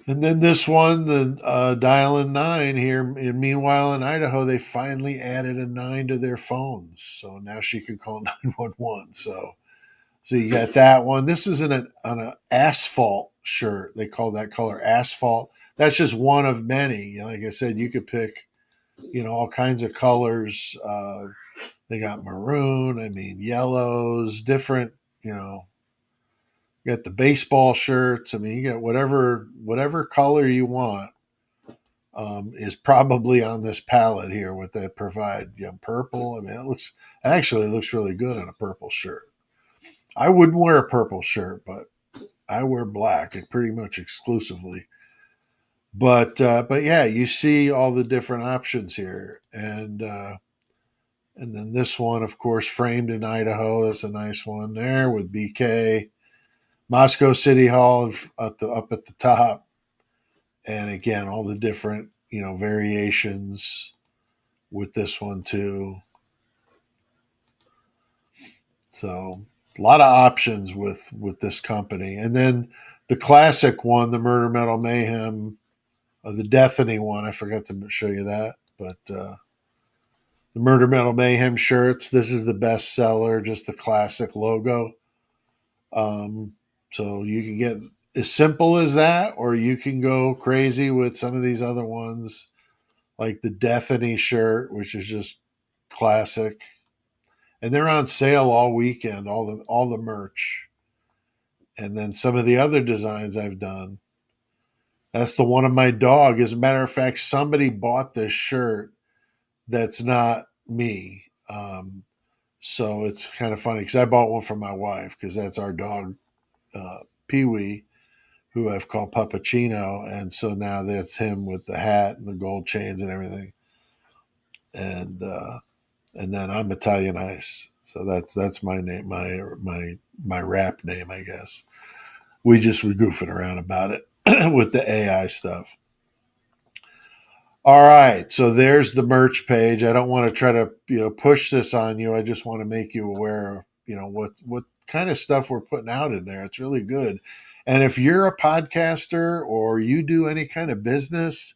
And then this one, the dial-in 9 here. And meanwhile, in Idaho, they finally added a 9 to their phones, so now she can call 911. So you got that one. This is on an asphalt shirt. They call that color asphalt. That's just one of many. Like I said, you could pick, all kinds of colors. They got maroon. I mean, yellows, different. You got the baseball shirts. I mean, you got whatever color you want is probably on this palette here. What they provide, purple. I mean, it looks really good on a purple shirt. I wouldn't wear a purple shirt, but I wear black pretty much exclusively. But yeah, you see all the different options here, and then this one, of course, framed in Idaho. That's a nice one there with BK. Moscow City Hall up at the top, and again, all the different variations with this one too. So a lot of options with this company, and then the classic one, the Murder Metal Mayhem, the Deathany one. I forgot to show you that, but the Murder Metal Mayhem shirts. This is the best seller, just the classic logo. So you can get as simple as that, or you can go crazy with some of these other ones, like the Deathany shirt, which is just classic. And they're on sale all weekend, all the merch. And then some of the other designs I've done. That's the one of my dog. As a matter of fact, somebody bought this shirt that's not me. So it's kind of funny because I bought one for my wife because that's our dog, Pee Wee, who I've called Puppuccino, and so now that's him with the hat and the gold chains and everything. And then I'm Italian Ice, so that's my name, my rap name, I guess. We just were goofing around about it with the AI stuff. All right, so there's the merch page. I don't want to try to push this on you. I just want to make you aware of what kind of stuff we're putting out in there. It's really good. And if you're a podcaster or you do any kind of business,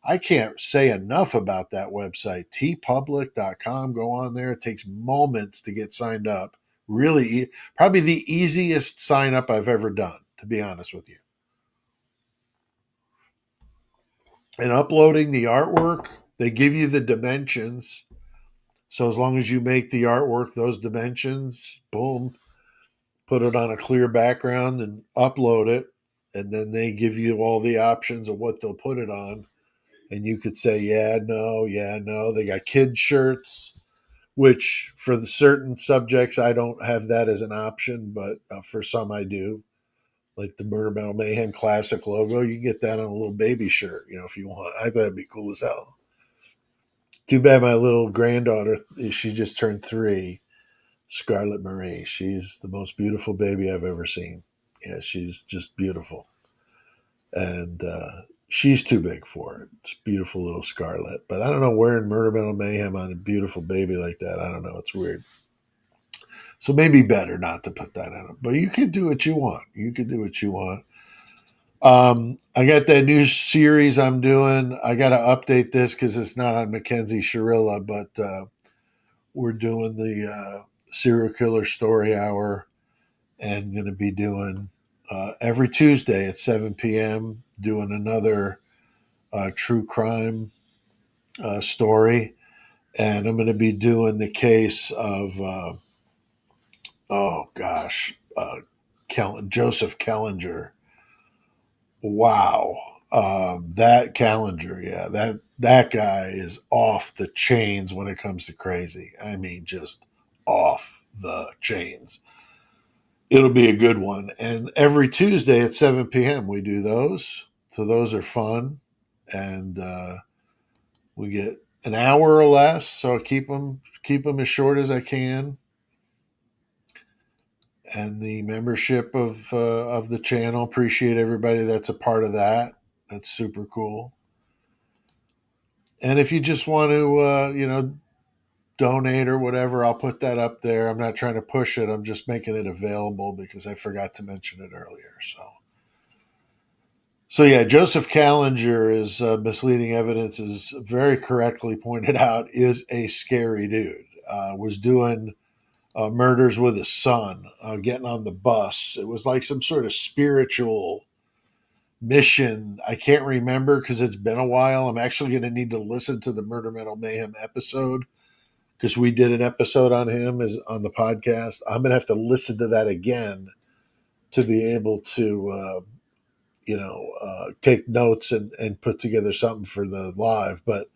I can't say enough about that website, tpublic.com. Go on there. It takes moments to get signed up. Really, probably the easiest sign up I've ever done, to be honest with you. And uploading the artwork, they give you the dimensions. So as long as you make the artwork those dimensions, boom, put it on a clear background and upload it. And then they give you all the options of what they'll put it on. And you could say, yeah, no, yeah, no. They got kid shirts, which for the certain subjects, I don't have that as an option, but for some I do. Like the Murder Metal Mayhem Classic logo, you can get that on a little baby shirt, if you want. I thought it'd be cool as hell. Too bad my little granddaughter, she just turned 3, Scarlett Marie. She's the most beautiful baby I've ever seen. Yeah, she's just beautiful. And she's too big for it. It's beautiful little Scarlett. But I don't know, wearing Murder Metal Mayhem on a beautiful baby like that. I don't know. It's weird. So maybe better not to put that on it. But you can do what you want. You can do what you want. I got that new series I'm doing. I got to update this because it's not on Mackenzie Shirilla, but we're doing the serial killer story hour and going to be doing every Tuesday at 7 p.m. doing another true crime story. And I'm going to be doing the case of, oh gosh, Joseph Kellinger. Wow. That Callinger, yeah, that guy is off the chains when it comes to crazy. I mean, just off the chains. It'll be a good one. And every Tuesday at 7 p.m. we do those. So those are fun. And we get an hour or less. So I keep them as short as I can. And the membership of the channel, appreciate everybody that's a part of that. That's super cool. And if you just want to, donate or whatever, I'll put that up there. I'm not trying to push it. I'm just making it available because I forgot to mention it earlier. So yeah, Joseph Callinger is misleading evidence, is very correctly pointed out, is a scary dude. Was doing murders with his son, getting on the bus. It was like some sort of spiritual mission. I can't remember because it's been a while. I'm actually going to need to listen to the Murder Metal Mayhem episode because we did an episode on him as on the podcast. I'm going to have to listen to that again to be able to, take notes and put together something for the live. But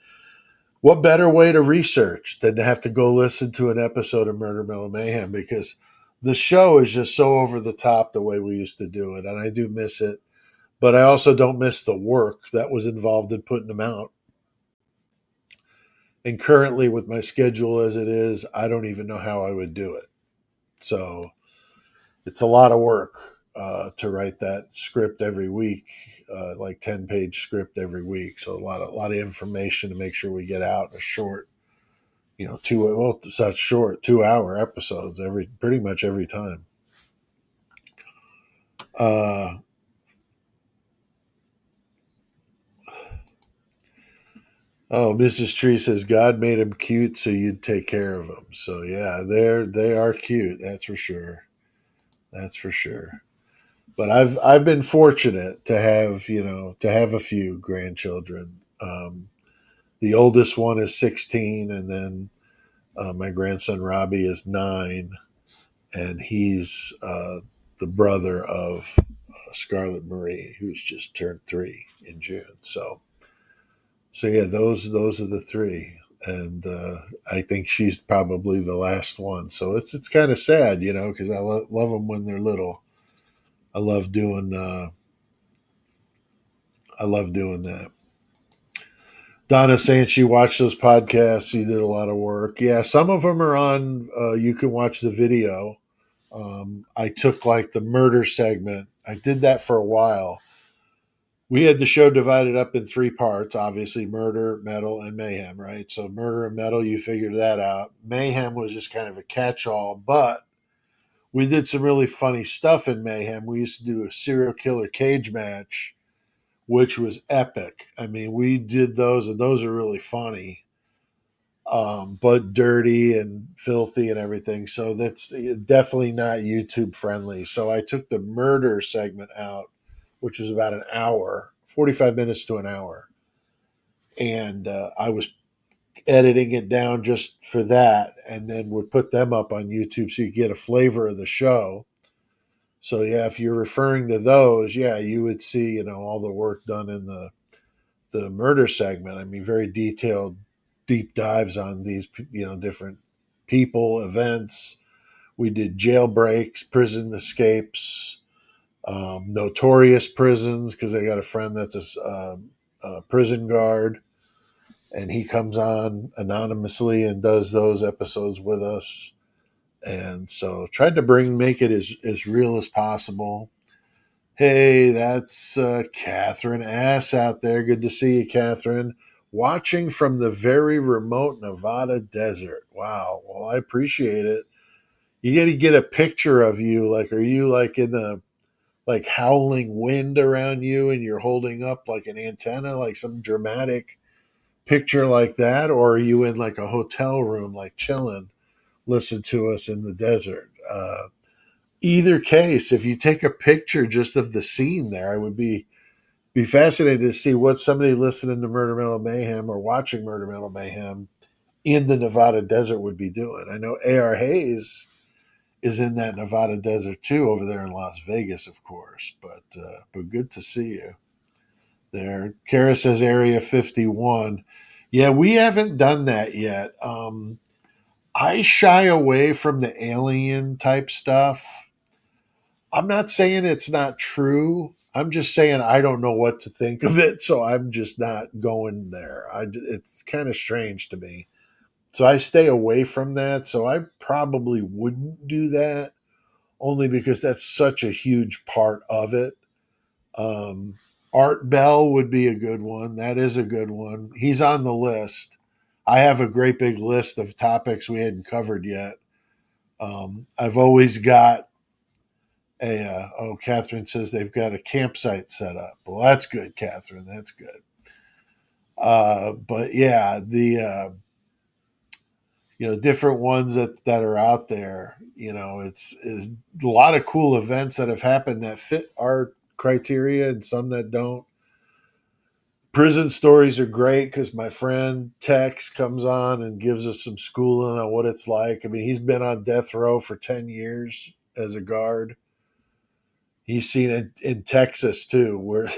what better way to research than to have to go listen to an episode of Murder Metal Mayhem, because the show is just so over the top the way we used to do it. And I do miss it, but I also don't miss the work that was involved in putting them out. And currently, with my schedule as it is, I don't even know how I would do it. So it's a lot of work to write that script every week, like 10-page script every week. So a lot of information to make sure we get out in a short, such short 2-hour episodes pretty much every time. Uh, oh, Mrs. Tree says God made him cute, so you'd take care of him. So yeah, they are cute. That's for sure. That's for sure. But I've been fortunate to have a few grandchildren. The oldest one is 16, and then my grandson Robbie is 9, and he's the brother of Scarlett Marie, who's just turned 3 in June. So yeah, those are the three, and I think she's probably the last one. So it's kind of sad, because I love them when they're little. I love doing that. Donna saying she watched those podcasts. You did a lot of work. Yeah, some of them are on. You can watch the video. I took like the murder segment. I did that for a while. We had the show divided up in 3 parts, obviously murder, metal, and mayhem, right? So murder and metal, you figured that out. Mayhem was just kind of a catch-all, but we did some really funny stuff in mayhem. We used to do a serial killer cage match, which was epic. I mean, we did those, and those are really funny, but dirty and filthy and everything. So that's definitely not YouTube friendly. So I took the murder segment out, which was about an hour, 45 minutes to an hour. And I was editing it down just for that, and then would put them up on YouTube so you get a flavor of the show. So yeah, if you're referring to those, yeah, you would see, all the work done in the murder segment. I mean, very detailed, deep dives on these, different people, events. We did jailbreaks, prison escapes, notorious prisons, because I got a friend that's a prison guard, and he comes on anonymously and does those episodes with us. And so tried to make it as real as possible. Hey, that's Catherine Ass out there. Good to see you, Catherine. Watching from the very remote Nevada desert. Wow. Well, I appreciate it. You got to get a picture of you. Like, are you like in the like howling wind around you and you're holding up like an antenna, like some dramatic picture like that? Or are you in like a hotel room, like chilling, listen to us in the desert? Either case, if you take a picture just of the scene there, I would be fascinated to see what somebody listening to Murder Metal Mayhem or watching Murder Metal Mayhem in the Nevada desert would be doing. I know AR Hayes is in that Nevada desert too, over there in Las Vegas, of course. But good to see you there. Kara says Area 51. Yeah, we haven't done that yet. I shy away from the alien type stuff. I'm not saying it's not true. I'm just saying I don't know what to think of it, so I'm just not going there. It's kind of strange to me. So I stay away from that. So I probably wouldn't do that, only because that's such a huge part of it. Um, Art Bell would be a good one. That is a good one. He's on the list. I have a great big list of topics we hadn't covered yet. I've always got Catherine says they've got a campsite set up. Well, that's good, Catherine. That's good. But yeah, the different ones that are out there. It's a lot of cool events that have happened that fit our criteria and some that don't. Prison stories are great because my friend Tex comes on and gives us some schooling on what it's like. I mean, he's been on death row for 10 years as a guard. He's seen it in Texas too, where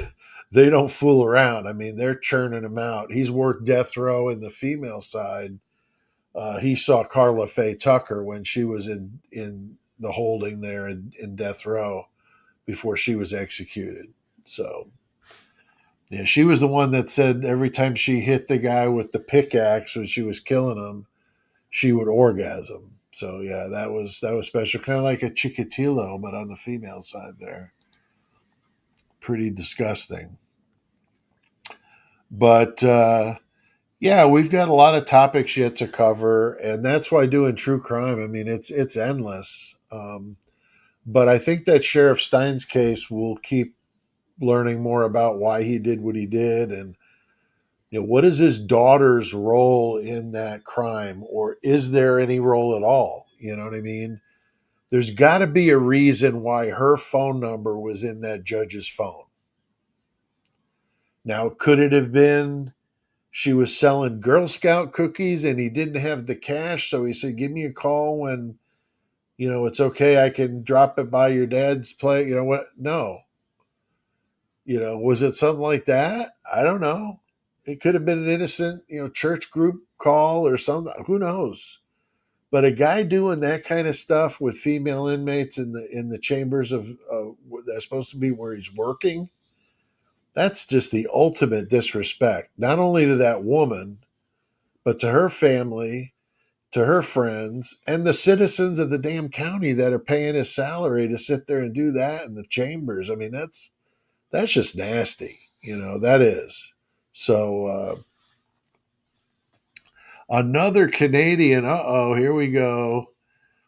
they don't fool around. I mean, they're churning him out. He's worked death row in the female side. He saw Carla Faye Tucker when she was in the holding there in death row before she was executed. So yeah, she was the one that said every time she hit the guy with the pickaxe when she was killing him, she would orgasm. So yeah, that was special, kind of like a Chikatilo, but on the female side there. Pretty disgusting. But yeah, we've got a lot of topics yet to cover, and that's why doing true crime. I mean, it's endless. But I think that Sheriff Stein's case will keep learning more about why he did what he did, and what is his daughter's role in that crime, or is there any role at all? You know what I mean? There's got to be a reason why her phone number was in that judge's phone. Now, could it have been she was selling Girl Scout cookies and he didn't have the cash, so he said, "Give me a call when it's okay. I can drop it by your dad's place." You know what? No. Was it something like that? I don't know. It could have been an innocent, church group call or something. Who knows? But a guy doing that kind of stuff with female inmates in the chambers of that's supposed to be where he's working, that's just the ultimate disrespect. Not only to that woman, but to her family, to her friends, and the citizens of the damn county that are paying his salary to sit there and do that in the chambers. I mean, that's just nasty. That is. So another Canadian. Here we go.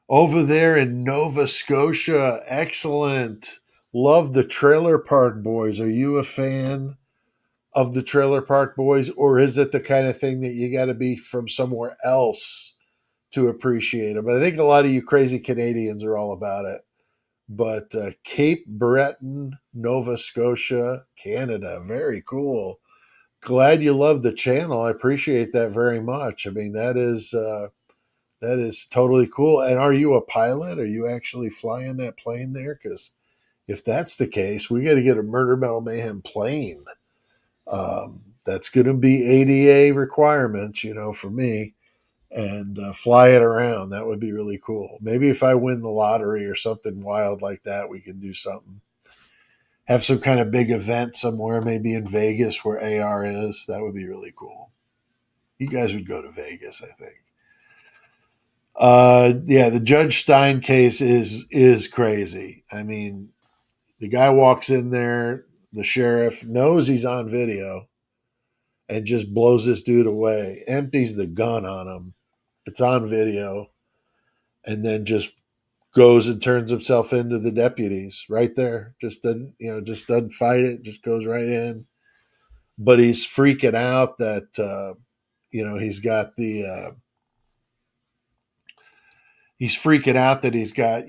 Over there in Nova Scotia. Excellent. Love the Trailer Park Boys. Are you a fan of the Trailer Park Boys, or is it the kind of thing that you got to be from somewhere else to appreciate them? But I think a lot of you crazy Canadians are all about it. But Cape Breton, Nova Scotia, Canada. Very cool. Glad you love the channel. I appreciate that very much. I mean, that is totally cool. And are you a pilot? Are you actually flying that plane there? Because if that's the case, we got to get a Murder Metal Mayhem plane. That's going to be ADA requirements, for me, and fly it around. That would be really cool. Maybe if I win the lottery or something wild like that, we can do something. Have some kind of big event somewhere, maybe in Vegas where AR is. That would be really cool. You guys would go to Vegas, I think. Yeah, the Judge Stein case is crazy. I mean, the guy walks in there, the sheriff knows he's on video, and just blows this dude away, empties the gun on him. It's on video, and then just goes and turns himself into the deputies right there. Just doesn't fight it. Just goes right in. But he's freaking out that he's got the he's freaking out that he's got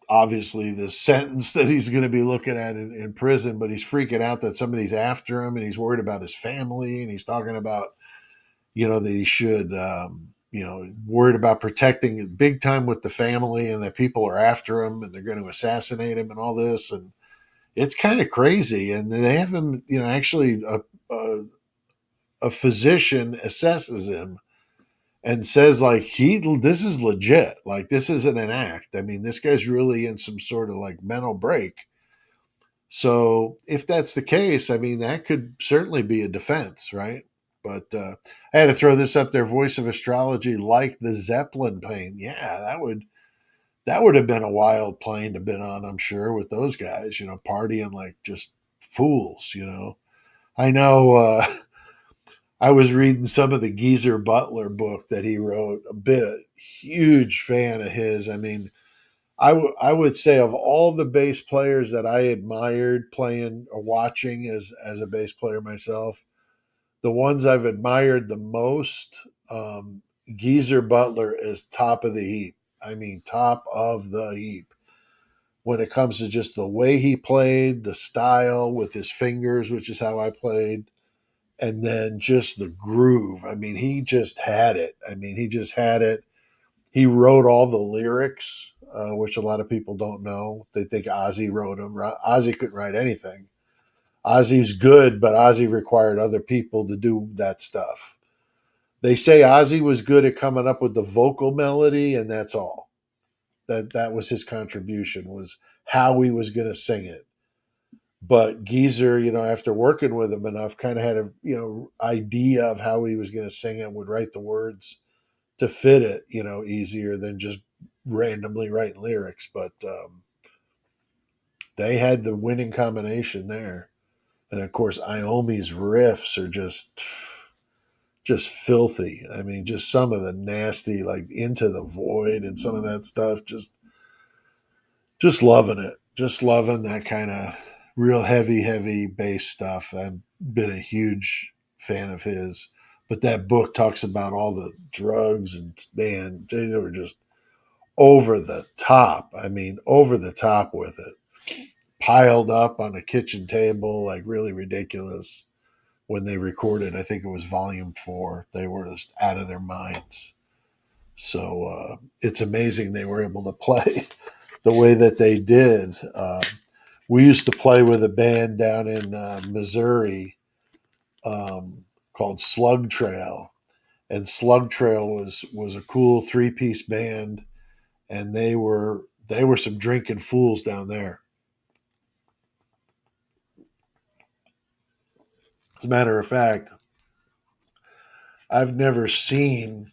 obviously the sentence that he's going to be looking at in prison, but he's freaking out that somebody's after him and he's worried about his family and he's talking about, that he should, worried about protecting big time with the family and that people are after him and they're going to assassinate him and all this. And it's kind of crazy. And they have him, actually a physician assesses him and says like this is legit, like this isn't an act. I mean, this guy's really in some sort of like mental break. So if that's the case, I mean, that could certainly be a defense, right? But I had to throw this up there. Voice of astrology, like the Zeppelin plane. Yeah, that would have been a wild plane to been on, I'm sure, with those guys, partying like just fools. I know. I was reading some of the Geezer Butler book that he wrote. Huge fan of his. I mean, I would say of all the bass players that I admired playing or watching as a bass player myself, the ones I've admired the most, Geezer Butler is top of the heap. I mean, top of the heap when it comes to just the way he played, the style with his fingers, which is how I played, and then just the groove. I mean, he just had it. I mean, he just had it. He wrote all the lyrics, which a lot of people don't know. They think Ozzy wrote them. Ozzy couldn't write anything. Ozzy's good, but Ozzy required other people to do that stuff. They say Ozzy was good at coming up with the vocal melody, and that's all. That was his contribution, was how he was going to sing it. But Geezer, after working with him enough, kind of had a idea of how he was going to sing it and would write the words to fit it, easier than just randomly writing lyrics. But they had the winning combination there. And of course, Iommi's riffs are just filthy. I mean, just some of the nasty, like Into the Void and some of that stuff. Just loving it. Just loving that kind of real heavy bass stuff. I've been a huge fan of his. But that book talks about all the drugs and man, they were just over the top. I mean, over the top with it. Piled up on a kitchen table, like really ridiculous. When they recorded, I think it was volume 4, they were just out of their minds. So it's amazing they were able to play the way that they did. We used to play with a band down in Missouri called Slug Trail, and Slug Trail was a cool 3-piece band, and they were some drinking fools down there. As a matter of fact, I've never seen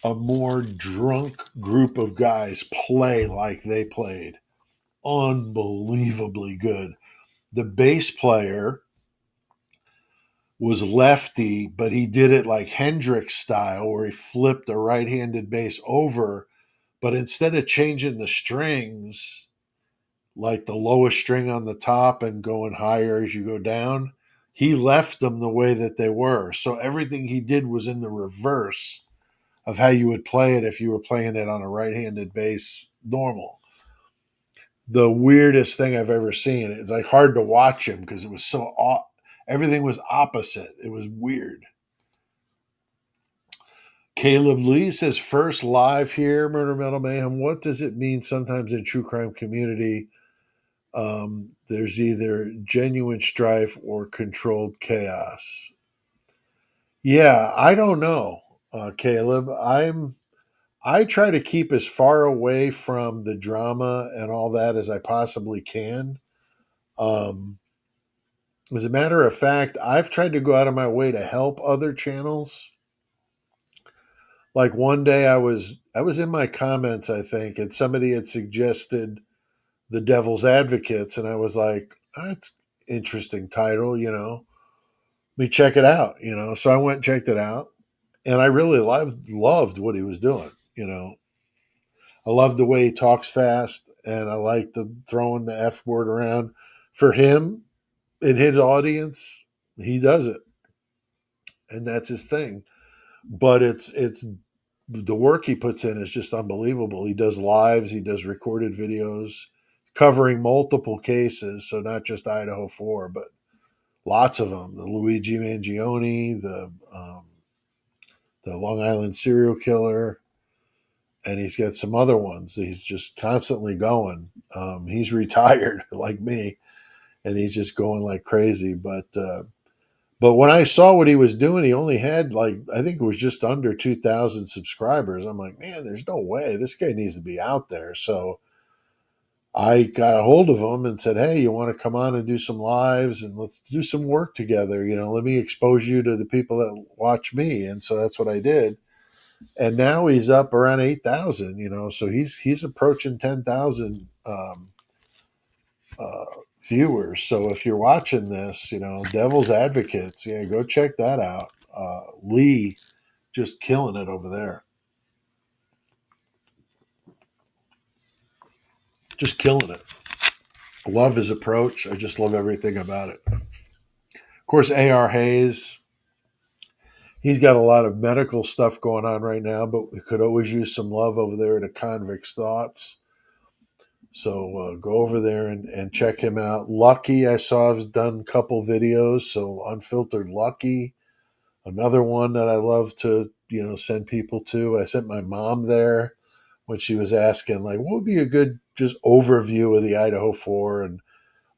a more drunk group of guys play like they played. Unbelievably good. The bass player was lefty, but he did it like Hendrix style, where he flipped the right handed bass over, but instead of changing the strings, like the lowest string on the top and going higher as you go down, he left them the way that they were. So everything he did was in the reverse of how you would play it if you were playing it on a right-handed bass normal. The weirdest thing I've ever seen. It's like hard to watch him because it was everything was opposite. It was weird. Caleb Lee says, first live here, Murder Metal Mayhem. What does it mean sometimes in true crime community? There's either genuine strife or controlled chaos. Yeah, I don't know, Caleb. I try to keep as far away from the drama and all that as I possibly can. Um, as a matter of fact, I've tried to go out of my way to help other channels. Like one day I was in my comments, I think, and somebody had suggested the Devil's Advocates, and I was like, that's interesting title, Let me check it out, So I went and checked it out, and I really loved what he was doing. I love the way he talks fast, and I like the throwing the F word around. For him, in his audience, he does it, and that's his thing. But it's the work he puts in is just unbelievable. He does lives, he does recorded videos covering multiple cases, so not just Idaho 4, but lots of them. The Luigi Mangione, the Long Island serial killer, and he's got some other ones. He's just constantly going. He's retired like me, and he's just going like crazy. But when I saw what he was doing, he only had like I think it was just under 2,000 subscribers. I'm like, man, there's no way this guy needs to be out there. So I got a hold of him and said, hey, you want to come on and do some lives and let's do some work together. Let me expose you to the people that watch me. And so that's what I did. And now he's up around 8,000. So he's approaching 10,000 uh, viewers. So if you're watching this, Devil's Advocates, yeah, go check that out. Lee just killing it over there. Just killing it. Love his approach. I just love everything about it. Of course, A.R. Hayes, he's got a lot of medical stuff going on right now, but we could always use some love over there at A Convict's Thoughts. So go over there and check him out. Lucky, I saw has done a couple videos. So Unfiltered Lucky, another one that I love to send people to. I sent my mom there when she was asking like, what would be a good just overview of the Idaho 4, and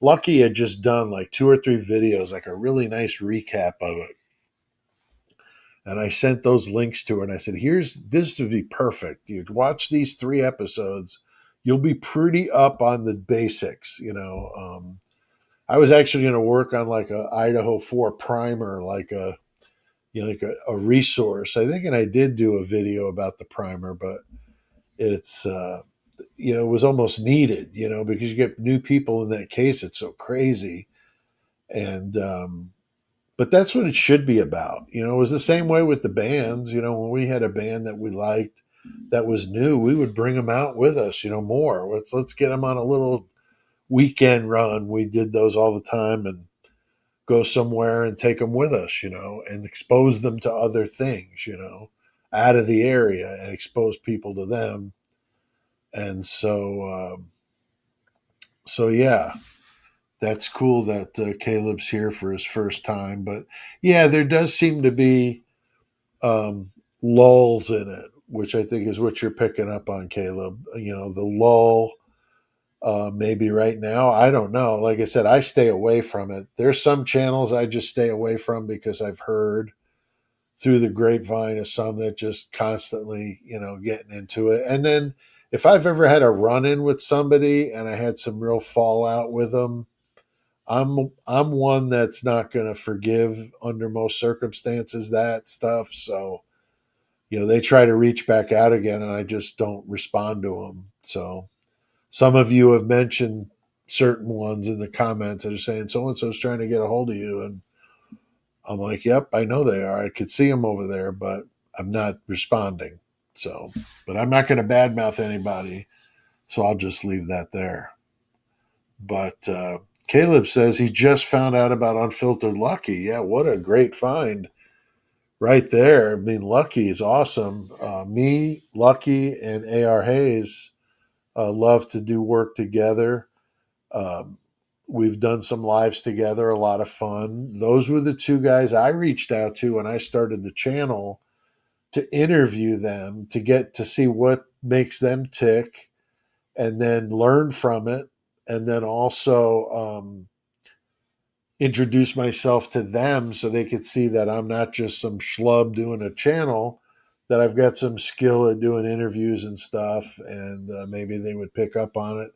Lucky had just done like 2 or 3 videos, like a really nice recap of it. And I sent those links to her and I said, this would be perfect. You'd watch these 3 episodes. You'll be pretty up on the basics. I was actually going to work on like a Idaho 4 primer, like a resource. I think, and I did do a video about the primer, but it's, it was almost needed, because you get new people in that case. It's so crazy. And, but that's what it should be about. It was the same way with the bands. When we had a band that we liked that was new, we would bring them out with us, more. Let's get them on a little weekend run. We did those all the time and go somewhere and take them with us, and expose them to other things, out of the area and expose people to them. And so yeah, that's cool that Caleb's here for his first time. But yeah, there does seem to be lulls in it, which I think is what you're picking up on, Caleb. The lull, maybe right now. I don't know. Like I said, I stay away from it. There's some channels I just stay away from because I've heard through the grapevine of some that just constantly, getting into it. And then if I've ever had a run in with somebody and I had some real fallout with them, I'm one that's not going to forgive under most circumstances that stuff. So, they try to reach back out again and I just don't respond to them. So some of you have mentioned certain ones in the comments that are saying so and so's trying to get a hold of you. And I'm like, yep, I know they are. I could see them over there, but I'm not responding. So, but I'm not going to badmouth anybody. So I'll just leave that there. But Caleb says he just found out about Unfiltered Lucky. Yeah, what a great find right there. I mean, Lucky is awesome. Me, Lucky, and A.R. Hayes love to do work together. Um, we've done some lives together, a lot of fun. Those were the 2 guys I reached out to when I started the channel to interview them, to get to see what makes them tick and then learn from it. And then also introduce myself to them so they could see that I'm not just some schlub doing a channel, that I've got some skill at doing interviews and stuff. And maybe they would pick up on it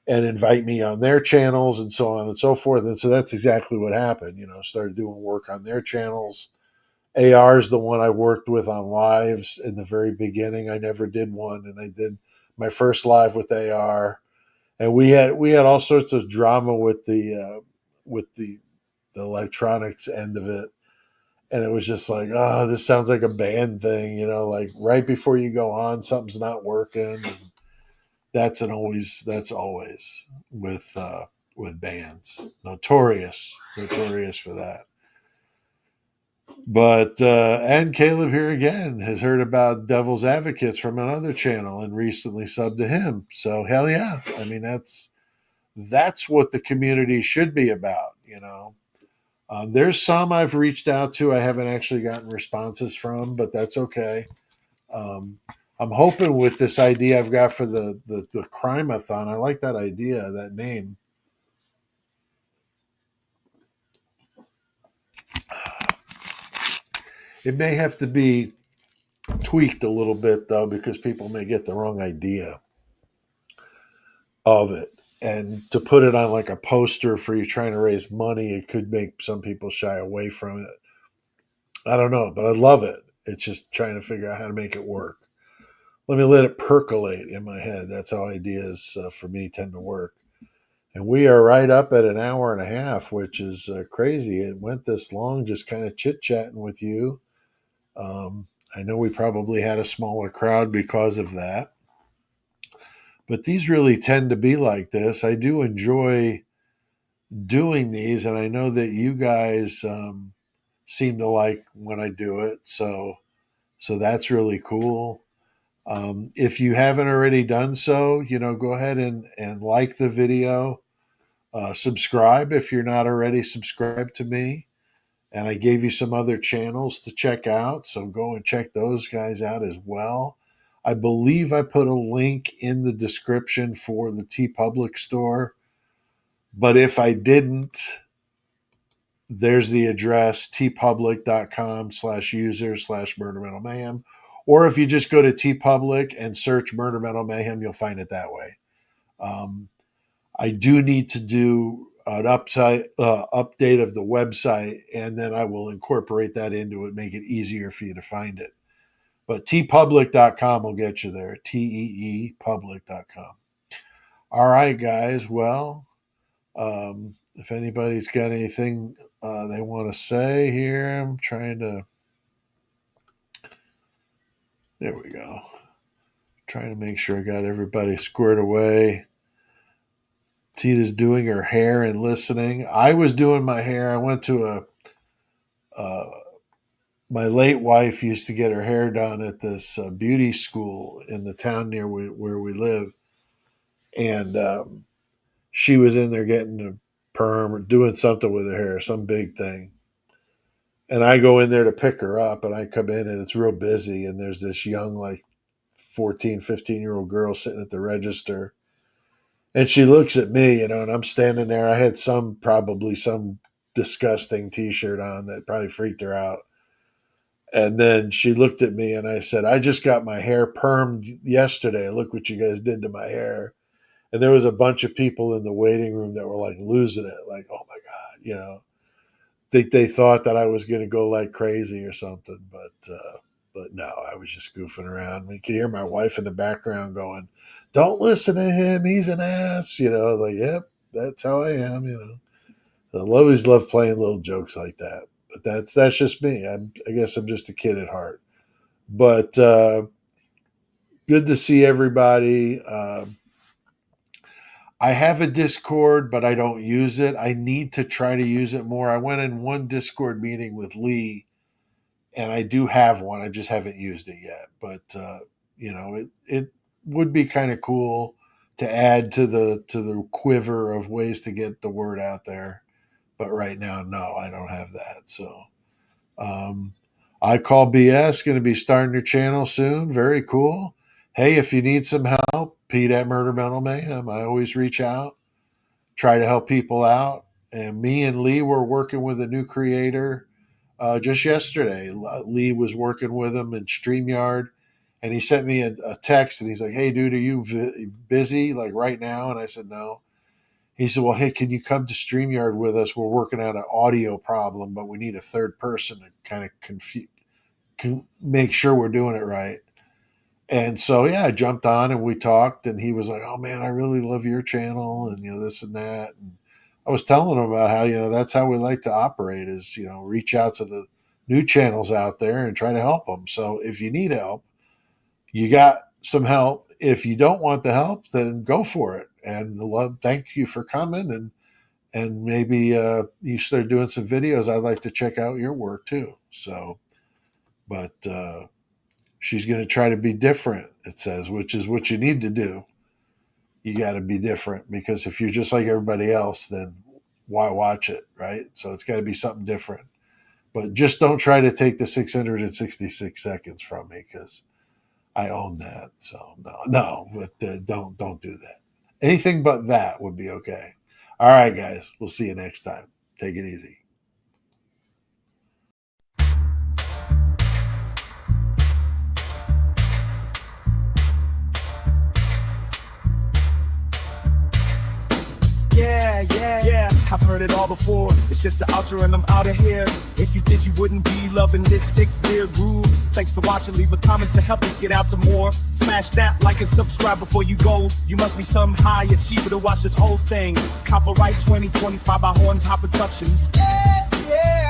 and invite me on their channels and so on and so forth. And so that's exactly what happened. Started doing work on their channels. AR is the one I worked with on lives in the very beginning. I never did one, and I did my first live with AR, and we had all sorts of drama with the electronics end of it. and it was just like, oh, this sounds like a band thing, like right before you go on, something's not working. And that's always with bands, notorious for that. But and Caleb here again has heard about Devil's Advocates from another channel and recently subbed to him. So hell yeah! I mean that's what the community should be about. There's some I've reached out to I haven't actually gotten responses from, but that's okay. Um, I'm hoping with this idea I've got for the crimeathon. I like that idea, that name. It may have to be tweaked a little bit though, because people may get the wrong idea of it. And to put it on like a poster for you trying to raise money, it could make some people shy away from it. I don't know, but I love it. It's just trying to figure out how to make it work. Let me let it percolate in my head. That's how ideas for me tend to work. And we are right up at an hour and a half, which is crazy. It went this long just kind of chit chatting with you. I know we probably had a smaller crowd because of that, but these really tend to be like this. I do enjoy doing these, and I know that you guys seem to like when I do it. So that's really cool. If you haven't already done so, go ahead and like the video. Subscribe if you're not already subscribed to me. And I gave you some other channels to check out. So go and check those guys out as well. I believe I put a link in the description for the TeePublic store. But if I didn't, there's the address, tpublic.com/user/Murder Metal Mayhem. Or if you just go to TeePublic and search Murder Metal Mayhem, you'll find it that way. Um, I do need to do an update of the website, and then I will incorporate that into it, make it easier for you to find it. But tpublic.com will get you there. TEEpublic.com. All right, guys. Well, if anybody's got anything they want to say here, I'm trying to. There we go. Trying to make sure I got everybody squared away. Tita's doing her hair and listening. I was doing my hair. I went to uh, my late wife used to get her hair done at this beauty school in the town near where we live. And she was in there getting a perm or doing something with her hair, some big thing. And I go in there to pick her up, and I come in, and it's real busy. And there's this young, like 14, 15-year-old girl sitting at the register. And she looks at me, and I'm standing there. I had probably some disgusting t-shirt on that probably freaked her out. And then she looked at me and I said, I just got my hair permed yesterday. Look what you guys did to my hair. And there was a bunch of people in the waiting room that were like losing it. Like, oh my God, think they thought that I was going to go like crazy or something. But no, I was just goofing around. You could hear my wife in the background going, don't listen to him. He's an ass, like, yep, that's how I am. I always love playing little jokes like that. But that's just me. I guess I'm just a kid at heart. But good to see everybody. I have a Discord, but I don't use it. I need to try to use it more. I went in one Discord meeting with Lee, and I do have one. I just haven't used it yet. But it would be kind of cool to add to the quiver of ways to get the word out there. But right now, no, I don't have that. So um, I call BS going to be starting your channel soon. Very cool. Hey, if you need some help, Pete at Murder Mental Mayhem. I always reach out, try to help people out. And me and Lee were working with a new creator just yesterday. Lee was working with him in StreamYard, and he sent me a text, and he's like, "Hey, dude, are you busy like right now?" And I said, "No." He said, "Well, hey, can you come to StreamYard with us? We're working on an audio problem, but we need a third person to kind of make sure we're doing it right." And so, yeah, I jumped on and we talked, and he was like, "Oh man, I really love your channel, and this and that." And I was telling him about how that's how we like to operate is reach out to new channels out there and try to help them. So if you need help, you got some help. If you don't want the help, then go for it. And love, thank you for coming, and maybe you start doing some videos. I'd like to check out your work too. So, but she's going to try to be different. It says, which is what you need to do. You got to be different, because if you're just like everybody else, then why watch it, right? So it's got to be something different. But just don't try to take the 666 seconds from me, because I own that. So no, but don't do that. Anything but that would be okay. All right, guys. We'll see you next time. Take it easy. Yeah, I've heard it all before. It's just the outro and I'm out of here. If you did, you wouldn't be loving this sick, weird groove. Thanks for watching, leave a comment to help us get out to more. Smash that like and subscribe before you go. You must be some high achiever to watch this whole thing. Copyright 2025 by Horns Hot Productions. Yeah.